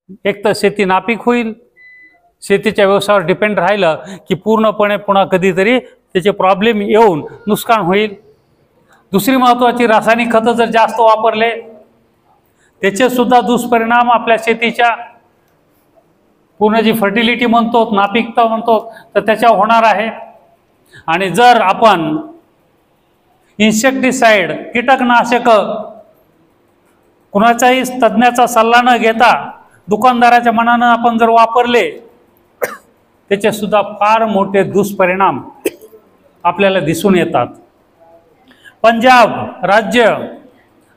एक तर शेती नापीक होईल, शेतीच्या व्यवसायावर डिपेंड राहिलं की पूर्णपणे पुन्हा कधीतरी त्याचे प्रॉब्लेम येऊन नुकसान होईल. दुसरी महत्त्वाची, रासायनिक खतं जर जास्त वापरले त्याचे सुद्धा दुष्परिणाम आपल्या शेतीच्या पूर्ण जी फर्टिलिटी म्हणतो, नापीकता म्हणतो, तर त्याच्यावर होणार आहे. आणि जर आपण इन्सेक्टिसाइड, कीटकनाशक कुणाच्याही तज्ज्ञाचा सल्ला न घेता दुकानदाराच्या मनानं आपण जर वापरले त्याचे सुद्धा फार मोठे दुष्परिणाम आपल्याला दिसून येतात. पंजाब राज्य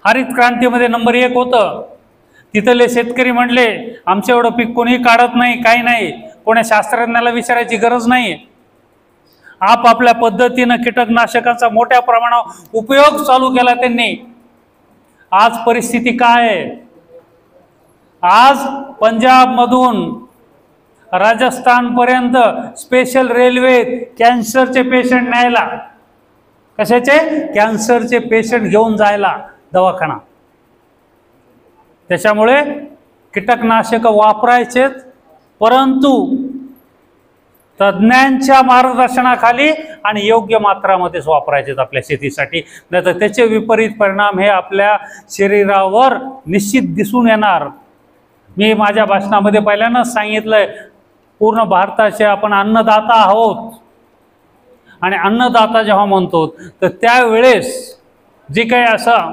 हरित क्रांतीमध्ये नंबर 1 होतं. तिथले शेतकरी म्हणले आमचं एवढं पीक कोणी काढत नाही, काही नाही, कोण्या शास्त्रज्ञाला विचारायची गरज नाही. आपापल्या पद्धतीनं कीटकनाशकाचा मोठ्या प्रमाणावर उपयोग चालू केला त्यांनी. आज परिस्थिती काय आहे? आज पंजाबमधून राजस्थानपर्यंत स्पेशल रेल्वे कॅन्सरचे पेशंट न्यायला, कशाचे? कॅन्सरचे पेशंट घेऊन जायला दवाखाना. त्याच्यामुळे कीटकनाशक वापरायचेत, परंतु तज्ज्ञांच्या मार्गदर्शनाखाली आणि योग्य मात्रामध्येच वापरायचेत आपल्या शेतीसाठी. नाहीतर त्याचे विपरीत परिणाम हे आपल्या शरीरावर निश्चित दिसून येणार. मी माझ्या भाषणामध्ये पहिल्यांदाच सांगितलंय, पूर्ण भारताचे आपण अन्नदाता आहोत. आणि अन्नदाता जेव्हा म्हणतो तर त्यावेळेस जे काही असं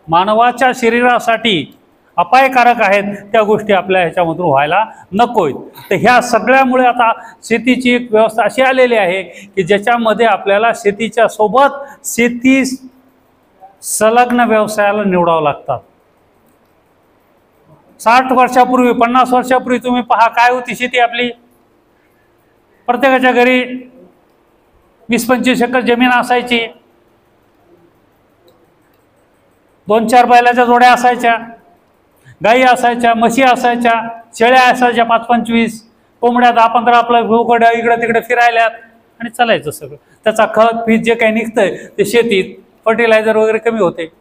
मानवाच्या शरीरासाठी अपायकारक आहेत त्या गोष्टी आपल्या ह्याच्यामधून व्हायला नकोत. तर ह्या सगळ्यामुळे आता शेतीची एक व्यवस्था अशी आलेली आहे की ज्याच्यामध्ये आपल्याला शेतीच्या सोबत शेती संलग्न व्यवसायाला निवडावं लागतात. 60 वर्षापूर्वी, 50 वर्षापूर्वी तुम्ही पहा काय होती शेती आपली. प्रत्येकाच्या घरी 20-25 एकर जमीन असायची, 2-4 बैलाच्या जोड्या असायच्या, गाई असायच्या, म्हशी असायच्या, शेळ्या असायच्या 5-25, कोंबड्या 10-15 आपलं भोकड्या इकडं तिकडे फिरायल्यात आणि चालायचं सगळं. त्याचा खत पीत जे काही निघतंय ते शेतीत, फर्टिलायझर वगैरे कमी होते.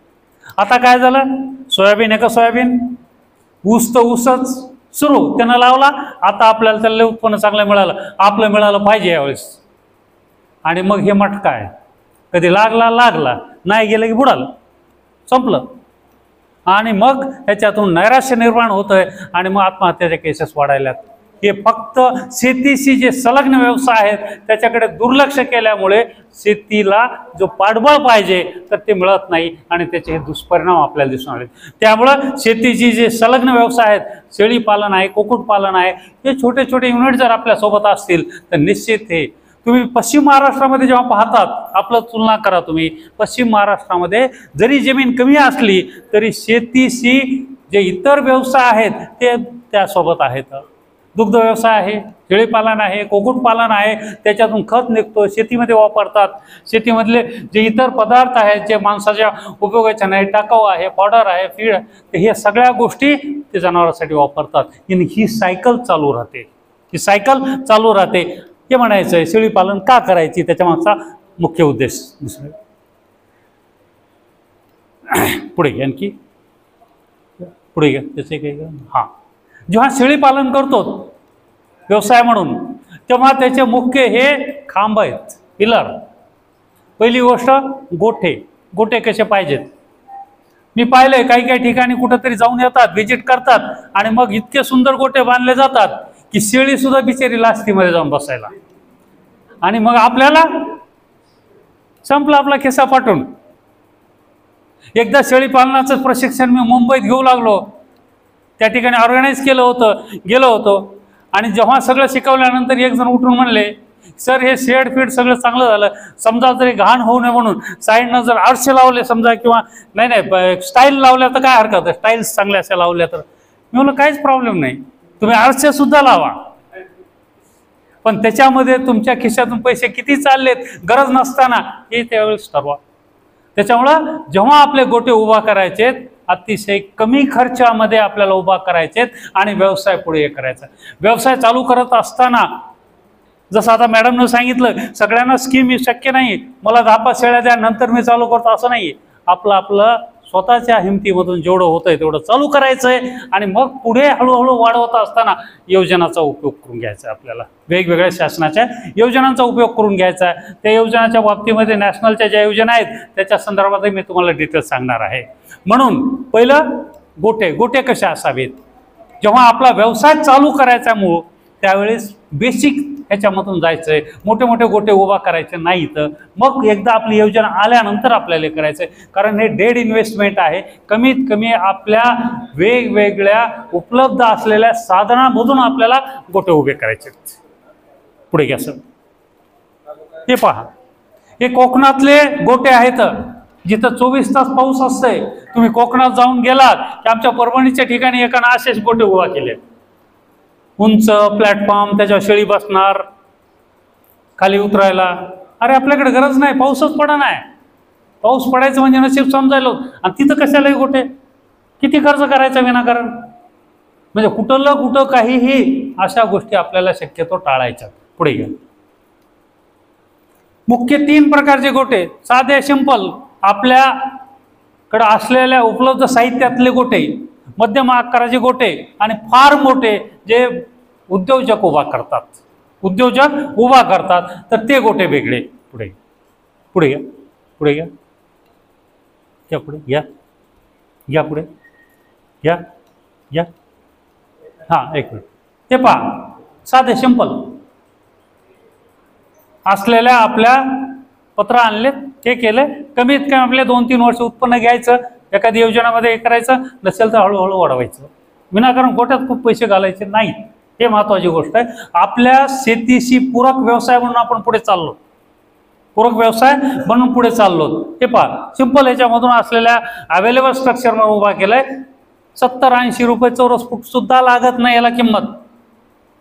आता काय झालं? सोयाबीन आहे का सोयाबीन, ऊस तर ऊसच सुरू त्यानं लावला. आता आपल्याला त्याला उत्पन्न चांगलं मिळालं, आपलं मिळालं पाहिजे यावेळेस. आणि मग हे मटका आहे, कधी लागला, नाही गेलं की बुडालं, संपलं. आणि मग ह्याच्यातून नैराश्य निर्माण होतंय आणि मग आत्महत्याच्या केसेस वाढायल्यात. हे फक्त शेतीशी जे संलग्न व्यवसाय आहेत त्याच्याकडे दुर्लक्ष केल्यामुळे शेतीला जो पाठबळ पाहिजे तर ते मिळत नाही आणि त्याचे हे दुष्परिणाम आपल्याला दिसून आले. त्यामुळं शेतीची जे संलग्न व्यवसाय आहेत, शेळीपालन आहे, कुक्कुटपालन आहे, हे छोटे छोटे युनिट जर आपल्यासोबत असतील तर निश्चित हे तुम्ही पश्चिम महाराष्ट्रामध्ये जेव्हा पाहतात, आपलं तुलना करा तुम्ही, पश्चिम महाराष्ट्रामध्ये जरी जमीन कमी असली तरी शेतीशी जे इतर व्यवसाय आहेत ते त्यासोबत आहेत. दुग्ध व्यवसाय आहे, शेळीपालन आहे, कुक्कुटपालन आहे, त्याच्यातून खत निघतो, शेतीमध्ये वापरतात. शेतीमधले जे इतर पदार्थ आहेत जे माणसाच्या उपयोगाच्या नाही, टाकाऊ आहे, पावडर आहे, फीड, तर हे सगळ्या गोष्टी ते जनावरांसाठी वापरतात. आणि ही सायकल चालू राहते, हे म्हणायचं आहे. शेळीपालन का करायची त्याच्या मागचा मुख्य उद्देश. दुसरं पुढे आणखी पुढे घ्या त्याचे काही. हां, जेव्हा शेळीपालन करतो व्यवसाय म्हणून तेव्हा त्याचे मुख्य हे खांब आहेत, पिलर. पहिली गोष्ट गोठे कसे पाहिजेत. मी पाहिलंय काही ठिकाणी कुठंतरी जाऊन येतात, व्हिजिट करतात आणि मग इतके सुंदर गोठे बांधले जातात की शेळी सुद्धा बिचारी लास्तीमध्ये जाऊन बसायला. आणि मग आपल्याला संपला आपला खिसा पाठवून. एकदा शेळीपालनाचं प्रशिक्षण मी मुंबईत घेऊ लागलो, त्या ठिकाणी ऑर्गनाईज गेलो होतो आणि जेव्हा सगळं शिकवल्यानंतर एक जण उठून म्हणले, सर हे शेड फीड सगळं चांगलं झालं, समजा जरी घाण होऊ नये म्हणून साईडनं जर आरसे लावले समजा, किंवा नाही स्टाईल लावल्या तर काय हरकत आहे, स्टाईल्स चांगल्या अशा लावल्या तर. मी म्हणलं काहीच प्रॉब्लेम नाही, तुम्ही आरसे सुद्धा लावा, पण त्याच्यामध्ये तुमच्या खिशातून पैसे किती चाललेत गरज नसताना हे त्यावेळेस ठरवा. त्याच्यामुळं जेव्हा आपले गोटे उभा करायचेत अतिशय कमी खर्चामध्ये आपल्याला उभा करायचेत आणि व्यवसाय पुढे करायचा. व्यवसाय चालू करत असताना जसं आता मॅडमनं सांगितलं, सगळ्यांना स्कीम शक्य नाही, मला 10-5 शेळ्या द्या नंतर मी चालू करतो असं नाही. आपलं स्वतःच्या हिमतीमधून जेवढं होतंय तेवढं चालू करायचंय आणि मग पुढे हळूहळू वाढवत असताना योजनांचा उपयोग करून घ्यायचा आहे. आपल्याला वेगवेगळ्या शासनाच्या योजनांचा उपयोग करून घ्यायचा आहे. त्या योजनाच्या बाबतीमध्ये नॅशनलच्या ज्या योजना आहेत त्याच्या संदर्भातही मी तुम्हाला डिटेल्स सांगणार आहे. म्हणून पहिलं गोटे कशा असावेत. जेव्हा आपला व्यवसाय चालू करायचा मूळ त्यावेळेस बेसिक ह्याच्यामधून जायचंय, मोठे मोठे गोटे उभा करायचे नाहीत. मग एकदा आपली योजना आल्यानंतर आपल्याला करायचंय, कारण हे डेड इन्व्हेस्टमेंट आहे. कमीत कमी आपल्या वेगवेगळ्या उपलब्ध असलेल्या साधनांमधून आपल्याला गोटे उभे करायचे. पुढे घ्या सर. हे पहा, हे कोकणातले गोटे आहेत जिथं 24 तास पाऊस असतंय. तुम्ही कोकणात जाऊन गेलात की आमच्या परभणीच्या ठिकाणी एकानं असेच गोटे उभा केले. उंच प्लॅटफॉर्म, त्याच्यावर शेळी बसणार, खाली उतरायला. अरे आपल्याकडे गरज नाही, पाऊसच पडा नाही. पाऊस पडायचं म्हणजे नशीब समजायला. आणि तिथं कशाला गोटे, किती खर्च करायचा विनाकारण. म्हणजे कुठं काहीही अशा गोष्टी आपल्याला शक्यतो टाळायच्या. पुढे घ्या. मुख्य 3 प्रकारचे गोटे, साधे सिंपल आपल्याकडे असलेल्या उपलब्ध साहित्यातले गोटे, मध्यम आकाराचे गोटे आणि फार मोठे जे उद्योजक उभा करतात. तर ते गोटे वेगळे. पुढे घ्या. पुढे घ्या. हां, एक मिनिट. हे पहा, साधे सिंपल असलेल्या आपल्या पत्र आणले, हे केले. कमीत कमी आपले 2-3 वर्ष उत्पन्न घ्यायचं, एखादी योजनामध्ये हे करायचं, नसेल तर हळूहळू वाढवायचं. विनाकारण गोट्यात खूप पैसे घालायचे नाहीत. हे महत्वाची गोष्ट आहे. आपल्या शेतीशी पूरक व्यवसाय म्हणून आपण पुढे चाललो. हे पहा, सिंपल ह्याच्यामधून असलेल्या अवेलेबल स्ट्रक्चर म्हणून उभा केलाय. 70-80 रुपये चौरस फूट सुद्धा लागत नाही याला किंमत,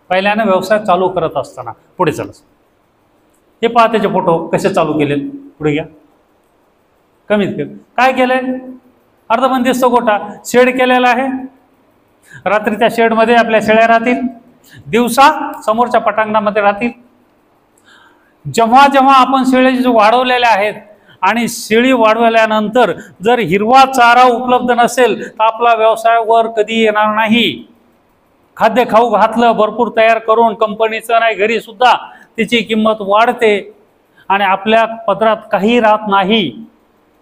पहिल्याने व्यवसाय चालू करत असताना. पुढे चला. हे पहा, त्याचे फोटो कसे चालू केलेत. पुढे घ्या. कमीत कमी काय केलंय, अर्धबंदिस्त गोटा शेड केलेला आहे. रात्री त्या शेडमध्ये आपल्या शेळ्या राहतील, दिवसा समोरच्या पटांगणामध्ये राहतील. जेव्हा जेव्हा आपण शेळी वाढवलेल्या आहेत आणि शेळी वाढवल्यानंतर जर हिरवा चारा उपलब्ध नसेल तर आपला व्यवसायावर कधी येणार नाही. खाद्य खाऊ घातलं भरपूर तयार करून कंपनीचं नाही, घरी सुद्धा त्याची किंमत वाढते आणि आपल्या पदरात काही राहत नाही,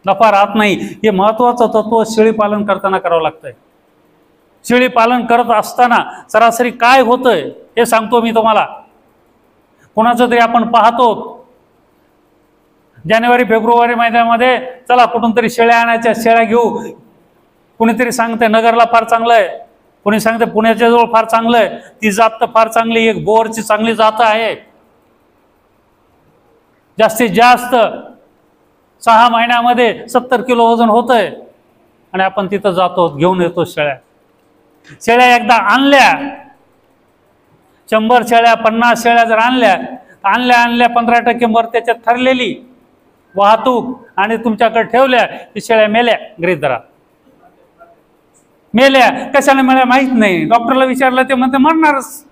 नफा राहत नाही. हे महत्त्वाचं तत्व शेळी पालन करताना करावं लागतंय. शेळी पालन करत असताना सरासरी काय होतंय हे सांगतो मी तुम्हाला. कोणाचं तरी आपण पाहतो जानेवारी-फेब्रुवारी महिन्यामध्ये चला कुठून तरी शेळ्या आणायच्या, शेळ्या घेऊ. कुणीतरी सांगते नगरला फार चांगलं आहे, कुणी सांगते पुण्याच्या जवळ फार चांगलं आहे, ती जात तर फार चांगली, एक बोरची चांगली जात आहे, जास्तीत जास्त 6 महिन्यामध्ये 70 किलो वजन होतंय. आणि आपण तिथं जातो, घेऊन येतो शेळ्या. एकदा आणल्या, 100 शेळ्या 50 शेळ्या जर आणल्या 15% मर त्याच्यात ठरलेली वाहतूक आणि तुमच्याकडे ठेवल्या, की शेळ्या मेल्या. गृहीत धरा, मेल्या. कशाला मेल्या माहित नाही. डॉक्टरला विचारलं ते म्हणते मरणारच.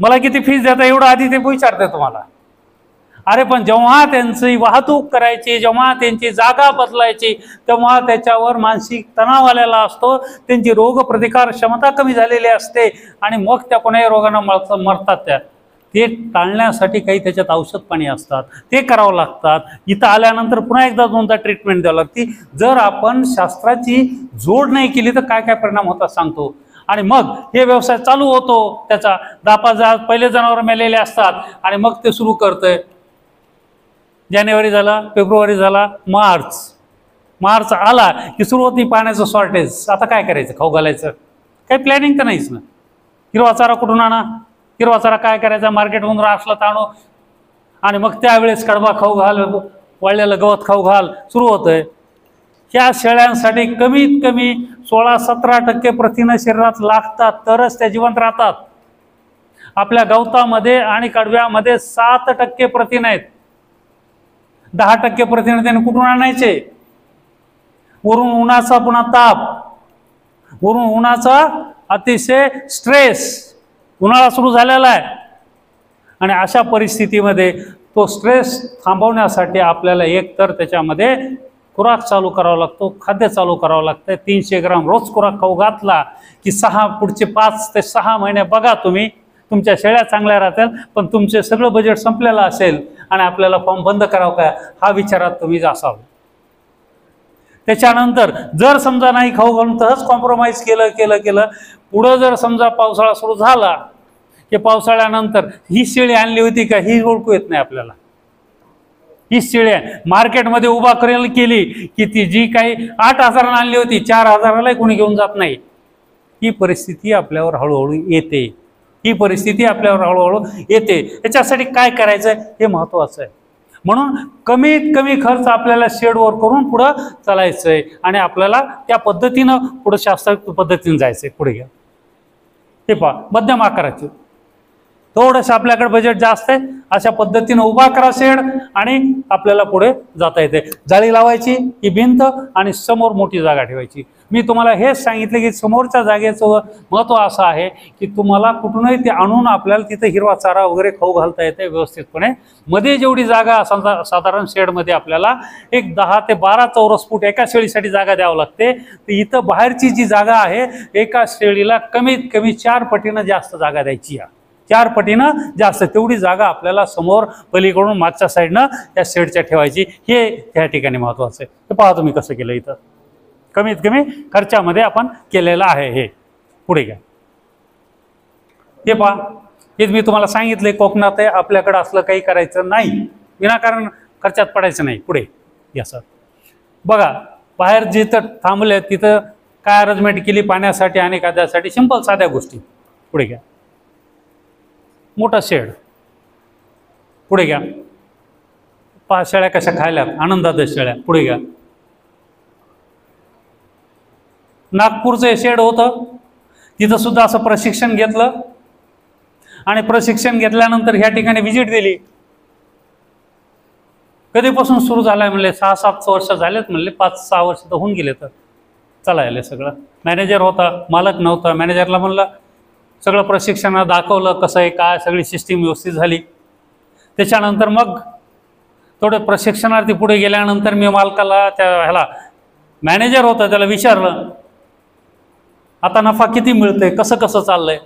मला किती फीस देता एवढं आधी ते विचारते तुम्हाला. अरे पण जेव्हा त्यांची वाहतूक करायची, जेव्हा त्यांची जागा बदलायची, तेव्हा त्याच्यावर मानसिक तणाव आलेला असतो. त्यांची रोगप्रतिकार क्षमता कमी झालेली असते आणि मग त्या कोणाही रोगानं मरतात. ते टाळण्यासाठी काही त्याच्यात औषध पाणी असतात, ते करावं लागतात. इथं आल्यानंतर पुन्हा एकदा 2दा ट्रीटमेंट द्यावं लागते. जर आपण शास्त्राची जोड नाही केली तर काय काय परिणाम होतात सांगतो. आणि मग हे व्यवसाय चालू होतो. त्याचा 10-5 पहिले जनावर मेलेले असतात आणि मग ते सुरू करतंय. जानेवारी झाला, फेब्रुवारी झाला, मार्च आला की सुरू होती पाण्याचं शॉर्टेज. आता काय करायचं, खाऊ घालायचं, काही प्लॅनिंग तर नाहीच ना. हिरवा चारा कुठून आणा, हिरवा चारा काय करायचा, मार्केटमधून असला तर आणू. आणि मग त्यावेळेस कडबा खाऊ घाल, वाळलेलं गवत खाऊ घाल सुरू होतंय. ह्या शेळ्यांसाठी कमीत कमी 16-17% प्रथिनं शरीरात लागतात, तरच त्या जिवंत राहतात. आपल्या गवतामध्ये आणि कडव्यामध्ये 7% प्रथिन आहेत. 10% प्रथिन त्याने कुठून आणायचे, वरून उन्हाचा पुन्हा ताप, वरून उन्हाचा अतिशय स्ट्रेस. उन्हाळा सुरू झालेला आहे आणि अशा परिस्थितीमध्ये तो स्ट्रेस थांबवण्यासाठी आपल्याला एकतर त्याच्यामध्ये खुराक चालू करावा लागतो, खाद्य चालू करावं लागतं. 300 ग्राम रोज खुराक खाऊ घातला की पुढचे 5 ते 6 महिने बघा तुम्ही, तुमच्या शेळ्या चांगल्या राहतील. पण तुमचे सगळं बजेट संपलेलं असेल आणि आपल्याला फॉर्म बंद करावं का, हा विचारात तुम्ही असावं. त्याच्यानंतर जर समजा नाही खाऊ घालून तसंच कॉम्प्रोमाइज केलं पुढं जर समजा पावसाळा सुरू झाला की पावसाळ्यानंतर ही शेळी आणली होती का ही ओळखू येत नाही आपल्याला. ही शेळी मार्केटमध्ये उभा केली की ती जी काही 8,000 आणली होती 4,000ला कोणी घेऊन जात नाही. ही परिस्थिती आपल्यावर हळूहळू येते. याच्यासाठी काय करायचं हे महत्वाचं आहे. म्हणून कमीत कमी खर्च आपल्याला शेडवर करून पुढं चालायचंय आणि आपल्याला त्या पद्धतीनं पुढं शास्त्रोक्त पद्धतीने जायचंय. पुढे घ्या, हे पहा, मध्यम आकाराचे थोडंसं आपल्याकडे बजेट जास्त आहे, अशा पद्धतीनं उभा करा शेड आणि आपल्याला पुढे जाता येते. जाळी लावायची ही भिंत आणि समोर मोठी जागा ठेवायची. मी तुम्हाला हेच सांगितलं की समोरच्या जागेचं महत्त्व असं आहे की तुम्हाला कुठूनही ते आणून आपल्याला तिथं हिरवा चारा वगैरे खाऊ घालता येते व्यवस्थितपणे. मध्ये जेवढी जागा साधारण शेडमध्ये आपल्याला एक 10 ते 12 चौरस फूट एका शेळीसाठी जागा द्यावं लागते. तर इथं बाहेरची जी जागा आहे एका शेळीला कमीत कमी 4 पटीनं जास्त जागा द्यायची आहे. 4 पटीनं जास्त तेवढी जागा आपल्याला समोर पलीकडून मागच्या साईडनं त्या शेडच्या ठेवायची. हे त्या ठिकाणी महत्त्वाचं आहे. हे पहा तुम्ही कसं केलं, इथं कमीत कमी खर्चामध्ये आपण केलेलं आहे. हे पुढे घ्या, हे पहा, हेच मी तुम्हाला सांगितले कोकणात आहे, आपल्याकडं असलं काही करायचं नाही, विनाकारण खर्चात पडायचं नाही. पुढे या सर, बघा बाहेर जिथं थांबले तिथं काय अरेंजमेंट केली पाण्यासाठी आणि खाद्यासाठी, सिंपल साध्या गोष्टी. पुढे घ्या, मोठा शेड. पुढे घ्या, पहा शेळ्या कशा खायला आनंदात शेळ्या. पुढे घ्या, नागपूरचं शेड होतं, तिथं सुद्धा असं प्रशिक्षण घेतलं आणि प्रशिक्षण घेतल्यानंतर ह्या ठिकाणी व्हिजिट दिली. कधीपासून सुरू झालाय म्हणले 6-7 वर्ष झालेत म्हणले, 5-6 वर्ष तर होऊन गेले. तर चालायला सगळं. मॅनेजर होता, मालक नव्हता. मॅनेजरला म्हणलं सगळं प्रशिक्षण दाखवलं कसं आहे काय, सगळी सिस्टीम व्यवस्थित झाली. त्याच्यानंतर मग थोडे प्रशिक्षणार्थी पुढे गेल्यानंतर मी मालकाला त्या ह्याला मॅनेजर होता त्याला विचारलं आता नफा किती मिळतोय, कसं कसं चाललंय.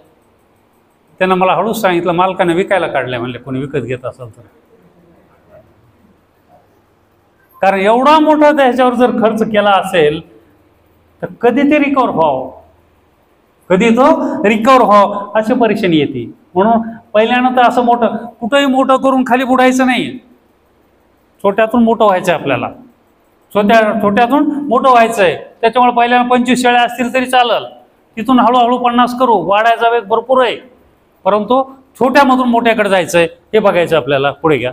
त्यानं मला हळूच सांगितलं मालकाने विकायला काढलंय म्हणले, कोणी विकत घेत असेल तर. कारण एवढा मोठा त्याच्यावर जर खर्च केला असेल तर कधी ते रिकवर व्हावं, कधी तो रिकवर व्हावं अशी परेशानी येते. म्हणून पहिल्यानंतर असं मोठं कुठंही मोठं करून खाली बुडायचं नाही. छोट्यातून मोठं व्हायचं आपल्याला, छोट्यातून मोठं व्हायचं आहे. त्याच्यामुळे पहिल्या 25 शेळ्या असतील तरी चालेल, तिथून हळूहळू 50 करू. वाढायचा वेग भरपूर आहे, परंतु छोट्यामधून मोठ्याकडे जायचं आहे हे बघायचं आपल्याला. पुढे घ्या,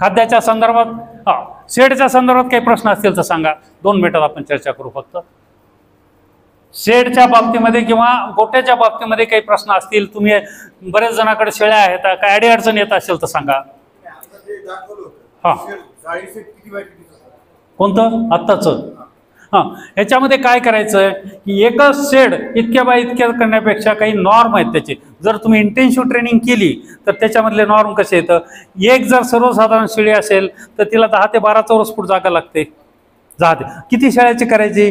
खाद्याच्या संदर्भात शेडच्या संदर्भात काही प्रश्न असतील तर सांगा, 2 मिनिटात आपण चर्चा करू. फक्त शेडच्या बाबतीमध्ये किंवा गोट्याच्या बाबतीमध्ये काही प्रश्न असतील, तुम्ही बरेच जणांकडे शेळ्या आहेत, काय अडी अडचण येत असेल तर सांगा. हां, कोणतं आत्ताचं? हां, ह्याच्यामध्ये काय करायचं आहे की एकच शेड इतक्या बाय इतक्या करण्यापेक्षा काही नॉर्म आहेत त्याचे. जर तुम्ही इंटेन्सिव्ह ट्रेनिंग केली तर त्याच्यामधले नॉर्म कसे येतं, एक जर सर्वसाधारण शेळी असेल तर तिला 10 ते 12 चौरस फूट जागा लागते. किती शेळ्याची करायची,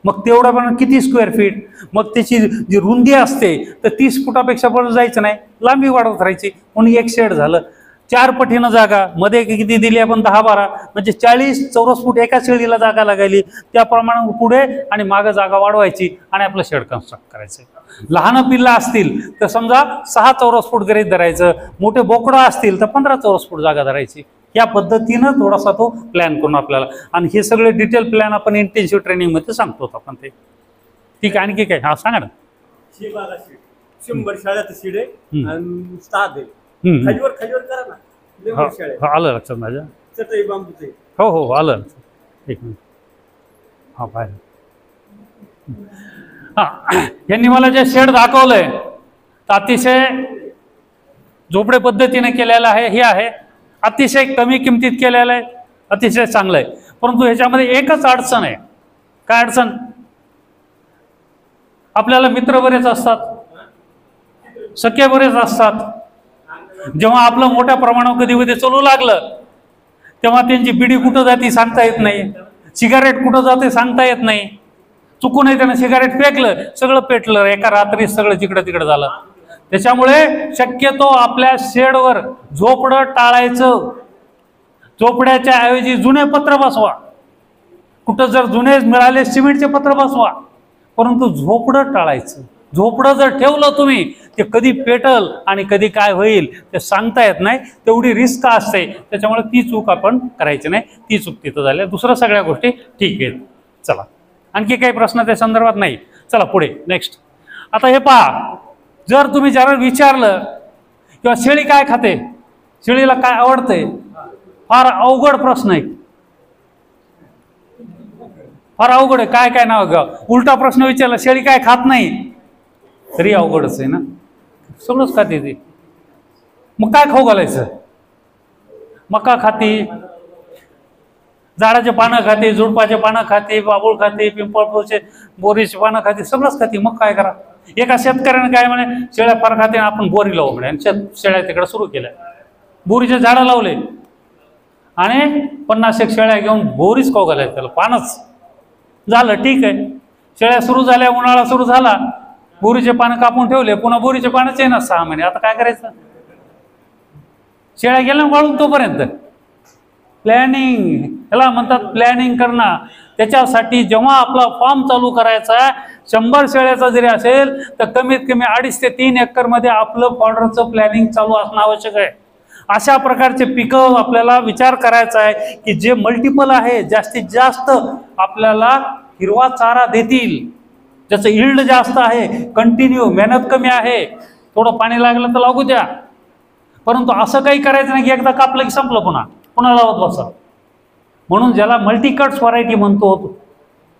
मग तेवढा पण किती स्क्वेअर फीट, मग त्याची जी रुंदी असते तर 30 फुटापेक्षा पण जायचं नाही, लांबी वाढवत राहायची. म्हणून एक शेड झालं. 4 पटीनं जागा, मध्ये किती दिली आपण 10-12, म्हणजे 40 चौरस फूट एका शेळीला जागा लागायली. त्याप्रमाणे पुढे आणि मागं जागा वाढवायची आणि आपलं शेड कन्स्ट्रक्ट करायचं. लहान पिल्ला असतील तर समजा 6 चौरस फूट गरीब धरायचं, मोठे बोकडा असतील तर 15 चौरस फूट जागा धरायची. या पद्धतीनं थोडासा तो प्लॅन करून आपल्याला, आणि हे सगळे डिटेल प्लॅन आपण इंटेन्सिव्ह ट्रेनिंगमध्ये सांगतो आपण ते. ठीक आहे, आणखी काय? हा सांगा ना. 100 शाळेत सीड आहे आणि 6 आहे. खालीवर करा ना. आलं लक्षात माझ्या. चटई बांबूचे. हो हो आलं लक्षात. एक मिनिट. हा पाहिलं. हा, यांनी मला जे शेड दाखवलंय तर अतिशय झोपडे पद्धतीने केलेलं आहे. हे आहे अतिशय कमी किमतीत केलेलं आहे, अतिशय चांगलं आहे. परंतु ह्याच्यामध्ये एकच अडचण आहे. काय अडचण? आपल्याला मित्र बरेच असतात, सख्य बरेच असतात. जेव्हा आपलं मोठ्या प्रमाणावर कधी कधी चालू लागलं तेव्हा त्यांची बिडी कुठं जाते सांगता येत नाही, सिगारेट कुठं जाते सांगता येत नाही. चुकूनही त्यानं सिगारेट फेकलं, सगळं पेटलं, एका रात्री सगळं जिकडं तिकडं झालं. त्याच्यामुळे शक्यतो आपल्या शेडवर झोपडं टाळायचं. झोपड्याच्या ऐवजी जुने पत्र बसवा. कुठं जर जुने मिळाले सिमेंटचे पत्र बसवा, परंतु झोपडं टाळायचं. झोपडं जर ठेवलं तुम्ही, ते कधी पेटल आणि कधी काय होईल ते सांगता येत नाही, तेवढी रिस्क असते. त्याच्यामुळे ती चूक आपण करायची नाही. ती चूक तिथं झाली. दुसरं सगळ्या गोष्टी ठीक आहेत. चला, आणखी काही प्रश्न त्या संदर्भात नाही. चला पुढे नेक्स्ट. आता हे पहा, जर तुम्ही ज्याला विचारलं किंवा शेळी काय खाते, शेळीला काय आवडतंय, फार अवघड प्रश्न आहे. फार अवघड आहे. काय काय नाव घ्या. उलटा प्रश्न विचारला, शेळी काय खात नाही, तरी अवघडच आहे ना. सगळंच खाते ते. मग काय खाऊ घालायचं? मका खाते, झाडाचे पानं खाते, झुडपाचे पानं खाते, बाबूळ खाते, पिंपळपूरचे बोरीचे पानं खाते, सगळंच खाते. मग काय करा? एका शेतकऱ्याने काय म्हणे, शेळ्या फार खाते, आपण बोरी लावू म्हणे. आणि शेळ्या तिकडे सुरू केल्या, बोरीचे झाडं लावले आणि 50 शेळ्या घेऊन बोरीच खाऊ घालायचं, त्याला पानच झालं. ठीक आहे, शेळ्या सुरू झाल्या, उन्हाळा सुरू झाला, बोरीचे पानं कापून ठेवले, पुन्हा बोरीचे पानच आहे ना 6 महिने. आता काय करायचं? शेळ्या गेल्या वाळून. तोपर्यंत प्लॅनिंग, ह्याला म्हणतात प्लॅनिंग करणं. त्याच्यासाठी जेव्हा आपला फार्म चालू करायचा, 100 शेळ्याचा जरी असेल तर कमीत कमी 2.5 ते 3 एकरमध्ये आपलं फॉर्डरचं प्लॅनिंग चालू असणं आवश्यक आहे. अशा प्रकारचे पिकं आपल्याला विचार करायचा आहे की जे मल्टिपल आहे, जास्तीत जास्त आपल्याला हिरवा चारा देतील, ज्याचं इल्ड जास्त आहे, कंटिन्यू, मेहनत कमी आहे, थोडं पाणी लागलं तर लागू द्या. परंतु असं काही करायचं नाही की एकदा कापलं की संपलं, पुन्हा लावत बसा. म्हणून ज्याला मल्टीकट्स व्हरायटी म्हणतो,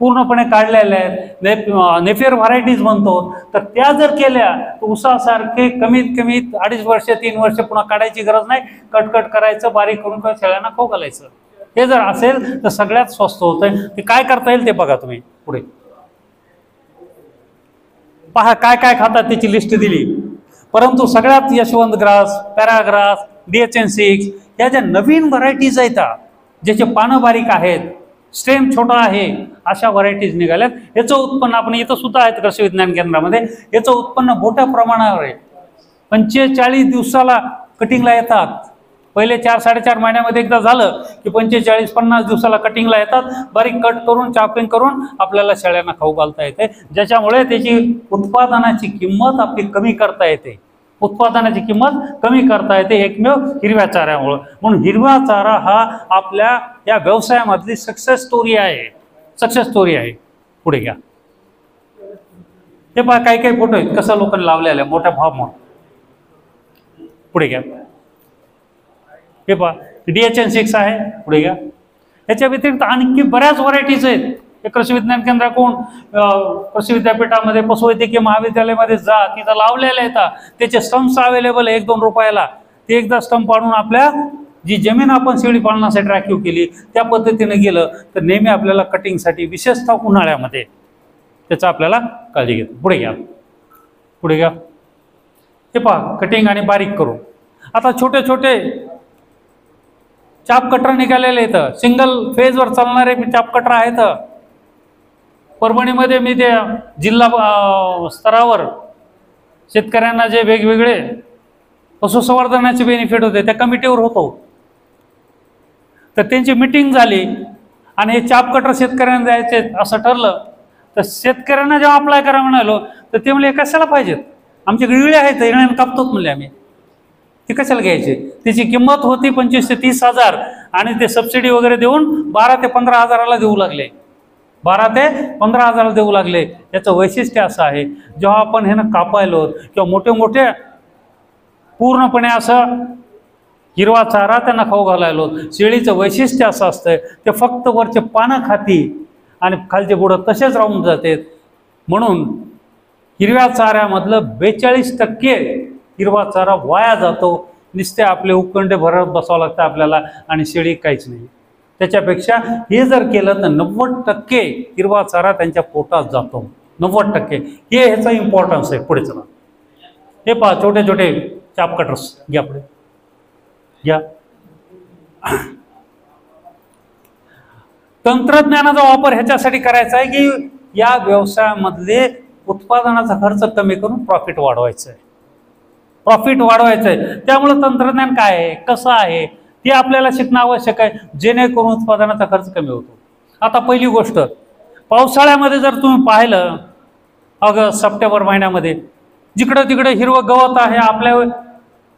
पूर्णपणे काढलेल्या आहेत, नेफियर व्हरायटीज म्हणतो, तर त्या जर केल्या तर ऊसासारखे कमीत कमी 2.5 वर्ष 3 वर्ष पुन्हा काढायची गरज नाही. कटकट करायचं, बारीक करून शेळ्यांना खाऊ घालायचं. हे जर असेल तर सगळ्यात स्वस्त होतंय. ते काय करता येईल ते बघा तुम्ही पुढे. पहा काय काय खातात त्याची लिस्ट दिली. परंतु सगळ्यात यशवंत ग्रास, पॅराग्रास, DHN6 या ज्या नवीन व्हरायटीज आहेत, ज्याचे पानं बारीक आहेत, स्टेम छोटा आहे, अशा व्हरायटीज निघाल्यात. याचं उत्पन्न आपण इथं सुद्धा आहेत कृषी विज्ञान केंद्रामध्ये. याचं उत्पन्न मोठ्या प्रमाणावर आहे. 45 दिवसाला कटिंगला येतात. पहिले 4-4.5 महिन्यामध्ये एकदा झालं की 45-50 दिवसाला कटिंगला येतात. बारीक कट करून, चॉपिंग करून आपल्याला शेळ्यांना खाऊ घालता येते, ज्याच्यामुळे त्याची उत्पादनाची किंमत आपली कमी करता येते. उत्पादनाची किंमत कमी करता येते एकमेव हिरव्या चाऱ्यामुळं. म्हणून हिरवा चारा हा आपल्या या व्यवसायामधली सक्सेस स्टोरी आहे. सक्सेस स्टोरी आहे. पुढे घ्या. हे पहा काही काही फोटो आहेत कसं लोकांनी लावलेले मोठ्या फार्मवर. पुढे घ्या. हे पहा DHN6 आहे. पुढे घ्या. याच्या व्यतिरिक्त आणखी बऱ्याच व्हरायटीज आहेत. हे कृषी विज्ञान केंद्राकडून कृषी विद्यापीठामध्ये, पशुवैद्यकीय महाविद्यालयामध्ये जा, तिथं लावलेले येतात. त्याचे स्टंप्स अवेलेबल आहे 1-2 रुपयाला. ते एकदा स्टंप पाडून आपल्या जी जमीन आपण शेळी पालनासाठी राखीव केली त्या पद्धतीने गेलं तर नेहमी आपल्याला कटिंगसाठी, विशेषतः उन्हाळ्यामध्ये, त्याचा आपल्याला काळजी घेतो. पुढे घ्या. पुढे घ्या. हे पहा कटिंग आणि बारीक करून. आता छोटे छोटे चाप कटर निघालेले आहेत. सिंगल फेजवर चालणारे चाप कटर आहेत. परभणीमध्ये मी ते जिल्हा स्तरावर शेतकऱ्यांना जे वेगवेगळे पशुसंवर्धनाचे बेनिफिट होते त्या कमिटीवर होतो. तर त्यांची मिटिंग झाली आणि हे चाप कटर शेतकऱ्यांना द्यायचे असं ठरलं. तर शेतकऱ्यांना जेव्हा अप्लाय करा म्हणालो तर ते म्हणले कशाला पाहिजेत, आमच्याकडे इळे आहेत, इळ्यानं कापतोच म्हणले आम्ही, ते कशाला घ्यायचे. त्याची किंमत होती 25 ते 30 हजार आणि ते सबसिडी वगैरे देऊन 12 ते 15 हजाराला देऊ लागले. 12 ते 15 हजाराला देऊ लागले. याचं वैशिष्ट्य असं आहे, जेव्हा आपण हे ना कापायलो किंवा मोठे मोठे पूर्णपणे असं हिरवा चारा त्यांना खाऊ घालायलो, शेळीचं वैशिष्ट्य असं असतं ते फक्त वरचे पानं खाती आणि खालचे बुडं तसेच राहून जातात. म्हणून हिरव्या चाऱ्यामधलं 42% हिरवा चारा वाया जातो. नुसते आपले उकंडे भरत बसावं लागतं आपल्याला आणि शेळी काहीच नाही. त्याच्यापेक्षा हे जर केलं तर 90% हिरवा चारा त्यांच्या पोटात जातो. 90% हे ह्याचा इम्पॉर्टन्स आहे. पुढे चला. हे पहा छोटे छोटे चाप कटर्स घ्या. पुढे घ्या. तंत्रज्ञानाचा वापर ह्याच्यासाठी करायचा आहे की या व्यवसायामधले उत्पादनाचा खर्च कमी करून प्रॉफिट वाढवायचं आहे. प्रॉफिट वाढवायचं आहे. त्यामुळे तंत्रज्ञान काय आहे, कसं आहे ते आपल्याला शिकणं आवश्यक आहे, जेणेकरून उत्पादनाचा खर्च कमी होतो. आता पहिली गोष्ट, पावसाळ्यामध्ये जर तुम्ही पाहिलं ऑगस्ट सप्टेंबर महिन्यामध्ये जिकडं तिकडे हिरवं गवत आहे, आपल्या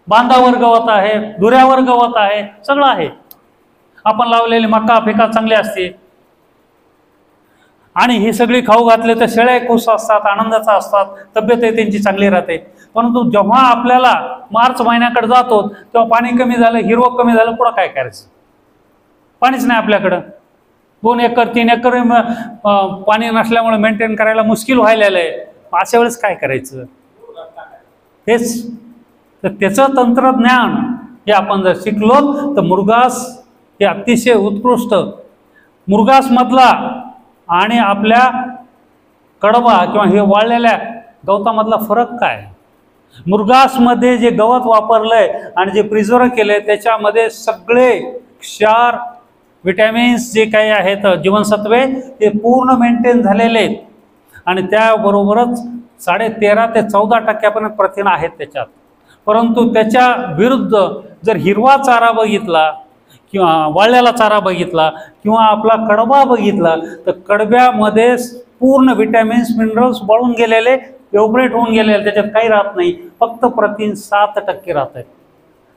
बांधावर गवत आहे, दुऱ्यावर गवत आहे, सगळं आहे. आपण लावलेली मका पिका चांगली असते आणि ही सगळी खाऊ घातले तर शेळ्या खुश असतात, आनंदाचा असतात, तब्येत त्यांची चांगली राहते. परंतु जेव्हा आपल्याला मार्च महिन्याकडे जातो तेव्हा पाणी कमी झालं, हिरवं कमी झालं, पुढं काय करायचं? पाणीच नाही आपल्याकडं. 2 एकर 3 एकर पाणी नसल्यामुळे मेंटेन करायला मुश्किल व्हायला आहे. अशा वेळेस काय करायचं? तेच तर त्याचं तंत्रज्ञान हे आपण जर शिकलो तर मुरघास हे अतिशय उत्कृष्ट. मुरघासमधला आणि आपल्या कडबा किंवा हे वाळलेल्या गवतामधला फरक काय? मुरघासमध्ये जे गवत वापरलंय आणि जे प्रिझर्व केलंय त्याच्यामध्ये सगळे क्षार, विटॅमिन्स जे काही आहेत, जीवनसत्वे ते पूर्ण मेंटेन झालेले आहेत आणि त्याबरोबरच 13.5 ते 14% प्रथिन आहेत त्याच्यात. परंतु त्याच्या विरुद्ध जर हिरवा चारा बघितला किंवा वाळलेला चारा बघितला किंवा आपला कडबा बघितला तर कडब्यामध्ये पूर्ण विटॅमिन्स मिनरल्स वाळून गेलेले, एव्हपोरेट होऊन गेलेले, त्याच्यात काही राहत नाही, फक्त प्रथिन 7% राहत आहे.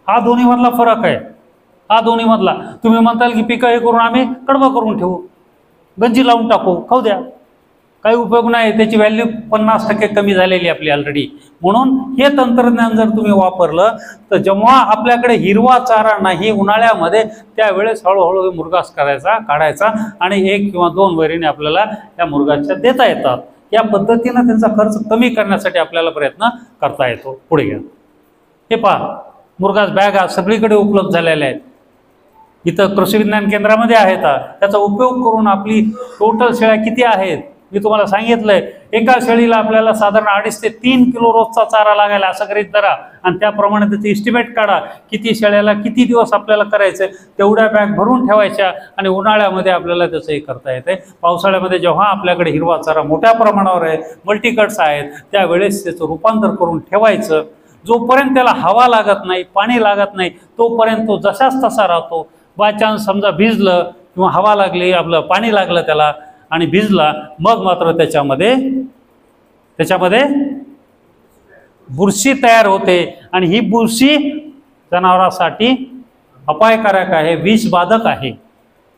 हा दोन्हीमधला फरक आहे. हा दोन्हीमधला. तुम्ही म्हणताल की पिकं हे करून आम्ही कडबा करून ठेवू, गंजी लावून टाकू, खाऊ द्या, काही उपयोग नाही, त्याची व्हॅल्यू 50% कमी झालेली आपली ऑलरेडी. म्हणून हे तंत्रज्ञान जर तुम्ही वापरलं तर जेव्हा आपल्याकडे हिरवा चारा नाही उन्हाळ्यामध्ये त्यावेळेस हळूहळू मुरघास करायचा, काढायचा आणि 1 किंवा 2 वैरीने आपल्याला या मुरघासच्या देता येतात. या पद्धतीनं त्यांचा खर्च कमी करण्यासाठी आपल्याला प्रयत्न करता येतो. पुढे घ्या. हे पहा, मुरघास बॅगा सगळीकडे उपलब्ध झालेल्या आहेत. इथं कृषी विज्ञान केंद्रामध्ये आहेत. त्याचा उपयोग करून आपली टोटल शेळ्या किती आहेत मी तुम्हाला सांगितलंय. एका शेळीला आपल्याला साधारण 2.5 ते 3 किलो रोजचा चारा लागायला असं गृहीत धरा आणि त्याप्रमाणे त्याचे इस्टिमेट काढा किती शेळ्याला किती दिवस आपल्याला करायचंय. तेवढ्या बॅग भरून ठेवायच्या आणि उन्हाळ्यामध्ये आपल्याला त्याचं हे करता येते. पावसाळ्यामध्ये जेव्हा आपल्याकडे हिरवा चारा मोठ्या प्रमाणावर आहे, मल्टीकट्स आहेत, त्यावेळेस त्याचं रूपांतर करून ठेवायचं. जोपर्यंत त्याला हवा लागत नाही, पाणी लागत नाही, तोपर्यंत तो जसाच तसा राहतो. बाय चान्स समजा भिजलं किंवा हवा लागली, आपलं पाणी लागलं त्याला आणि भिजला, मग मात्र त्याच्यामध्ये बुरशी तयार होते आणि ही बुरशी जनावरांसाठी अपायकारक आहे, विषबाधक आहे.